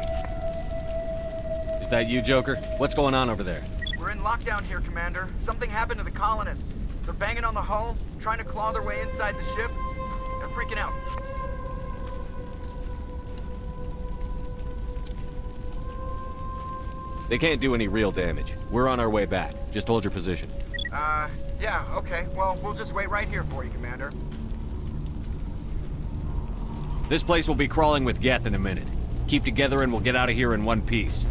Is that you, Joker? What's going on over there? We're in lockdown here, Commander. Something happened to the colonists. They're banging on the hull, trying to claw their way inside the ship. They're freaking out. They can't do any real damage. We're on our way back. Just hold your position. Yeah, okay. Well, we'll just wait right here for you, Commander. This place will be crawling with Geth in a minute. Keep together and we'll get out of here in one piece.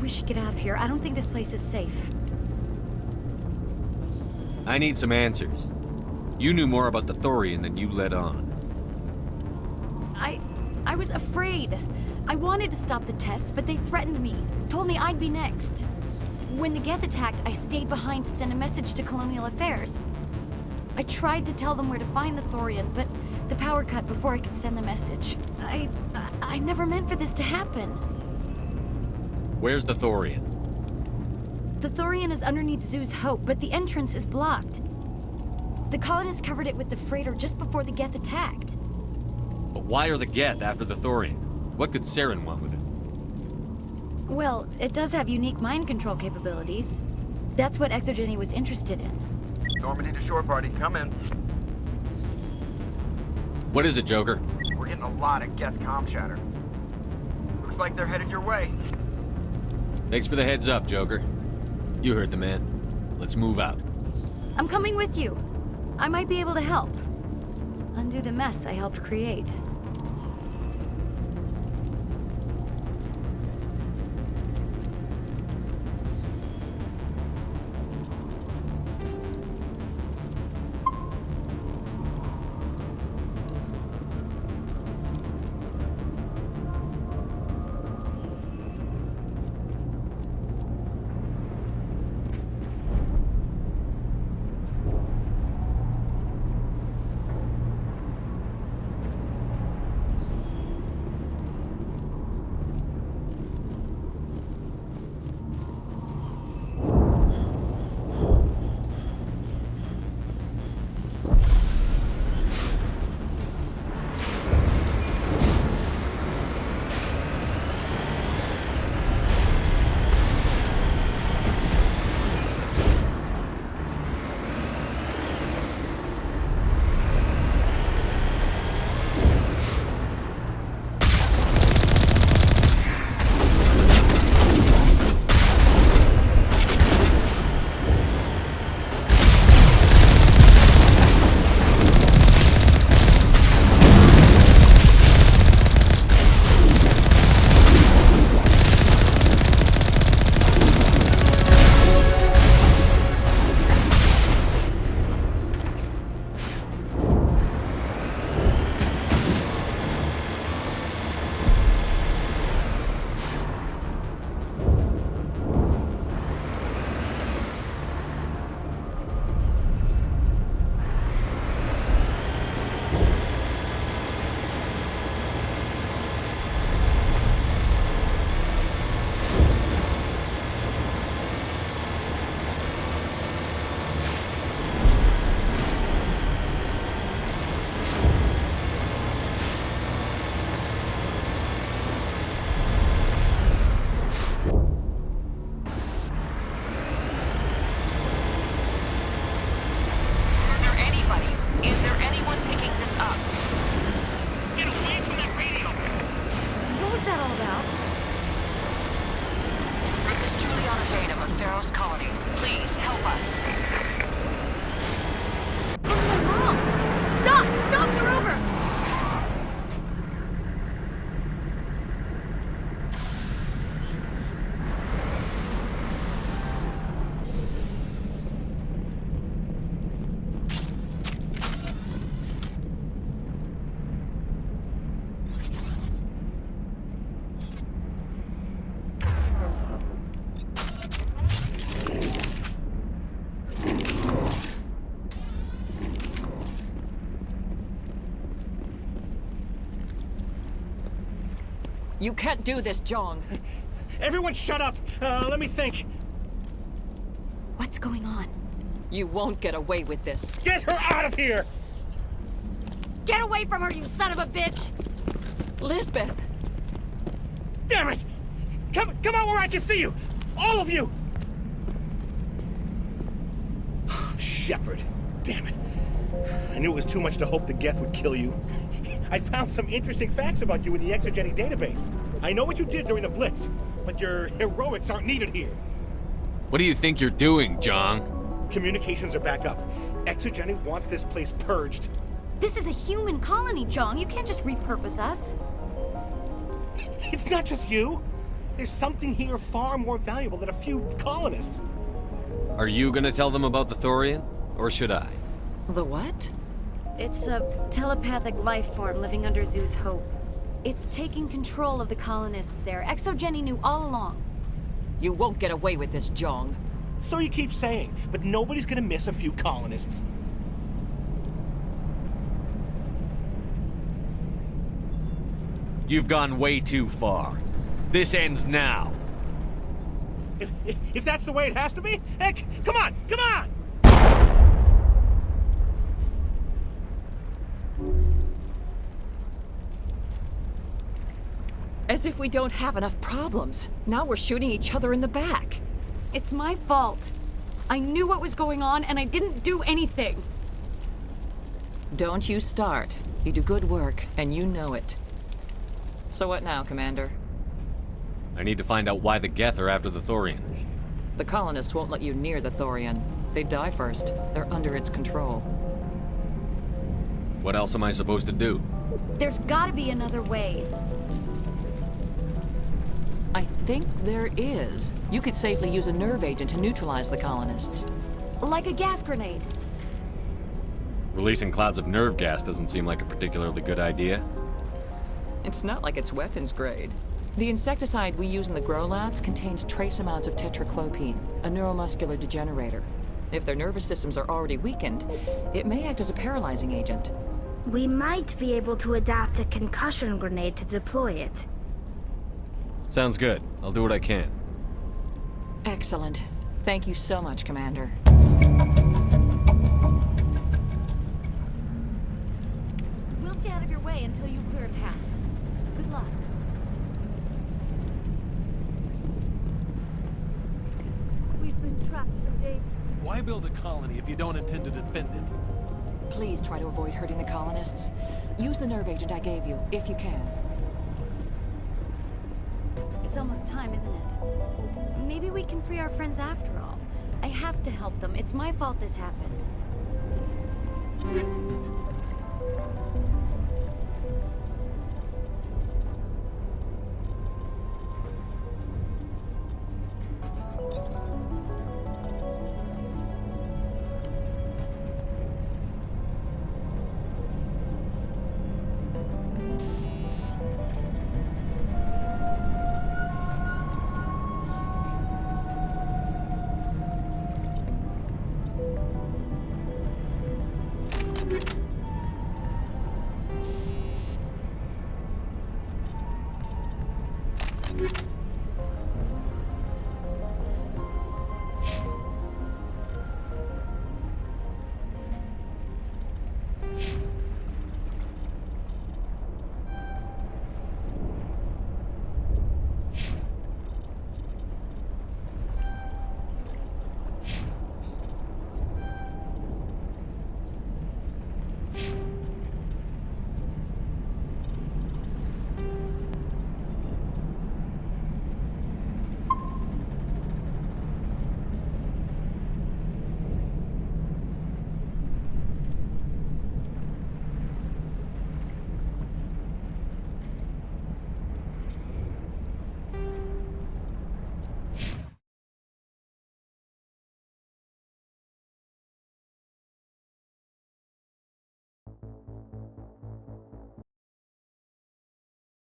We should get out of here. I don't think this place is safe. I need some answers. You knew more about the Thorian than you let on. I was afraid. I wanted to stop the tests, but they threatened me. Told me I'd be next. When the Geth attacked, I stayed behind to send a message to Colonial Affairs. I tried to tell them where to find the Thorian, but the power cut before I could send the message. I never meant for this to happen. Where's the Thorian? The Thorian is underneath Zoo's Hope, but the entrance is blocked. The colonists covered it with the freighter just before the Geth attacked. But why are the Geth after the Thorian? What could Saren want with it? Well, it does have unique mind control capabilities. That's what Exogeny was interested in. Normandy to shore party, come in. What is it, Joker? We're getting a lot of Geth comm chatter. Looks like they're headed your way. Thanks for the heads up, Joker. You heard the man. Let's move out. I'm coming with you. I might be able to help. Undo the mess I helped create. You can't do this, Jong. Everyone shut up! Let me think. What's going on? You won't get away with this. Get her out of here! Get away from her, you son of a bitch! Lisbeth! Damn it! Come out where I can see you! All of you! Shepard. Damn it. I knew it was too much to hope the Geth would kill you. I found some interesting facts about you in the Exogeny database. I know what you did during the Blitz, but your heroics aren't needed here. What do you think you're doing, Jong? Communications are back up. Exogeny wants this place purged. This is a human colony, Jong. You can't just repurpose us. It's not just you. There's something here far more valuable than a few colonists. Are you gonna tell them about the Thorian? Or should I? The what? It's a telepathic life form living under Zoo's Hope. It's taking control of the colonists there. ExoGeni knew all along. You won't get away with this, Jong. So you keep saying, but nobody's gonna miss a few colonists. You've gone way too far. This ends now. If that's the way it has to be, heck, come on, come on! As if we don't have enough problems. Now we're shooting each other in the back. It's my fault. I knew what was going on and I didn't do anything. Don't you start. You do good work, and you know it. So what now, Commander? I need to find out why the Geth are after the Thorian. The colonists won't let you near the Thorian. They'd die first. They're under its control. What else am I supposed to do? There's gotta be another way. I think there is. You could safely use a nerve agent to neutralize the colonists. Like a gas grenade. Releasing clouds of nerve gas doesn't seem like a particularly good idea. It's not like it's weapons grade. The insecticide we use in the grow labs contains trace amounts of tetraclopine, a neuromuscular degenerator. If their nervous systems are already weakened, it may act as a paralyzing agent. We might be able to adapt a concussion grenade to deploy it. Sounds good. I'll do what I can. Excellent. Thank you so much, Commander. We'll stay out of your way until you clear a path. Good luck. We've been trapped for days. Why build a colony if you don't intend to defend it? Please try to avoid hurting the colonists. Use the nerve agent I gave you, if you can. It's almost time, isn't it? Maybe we can free our friends after all. I have to help them. It's my fault this happened.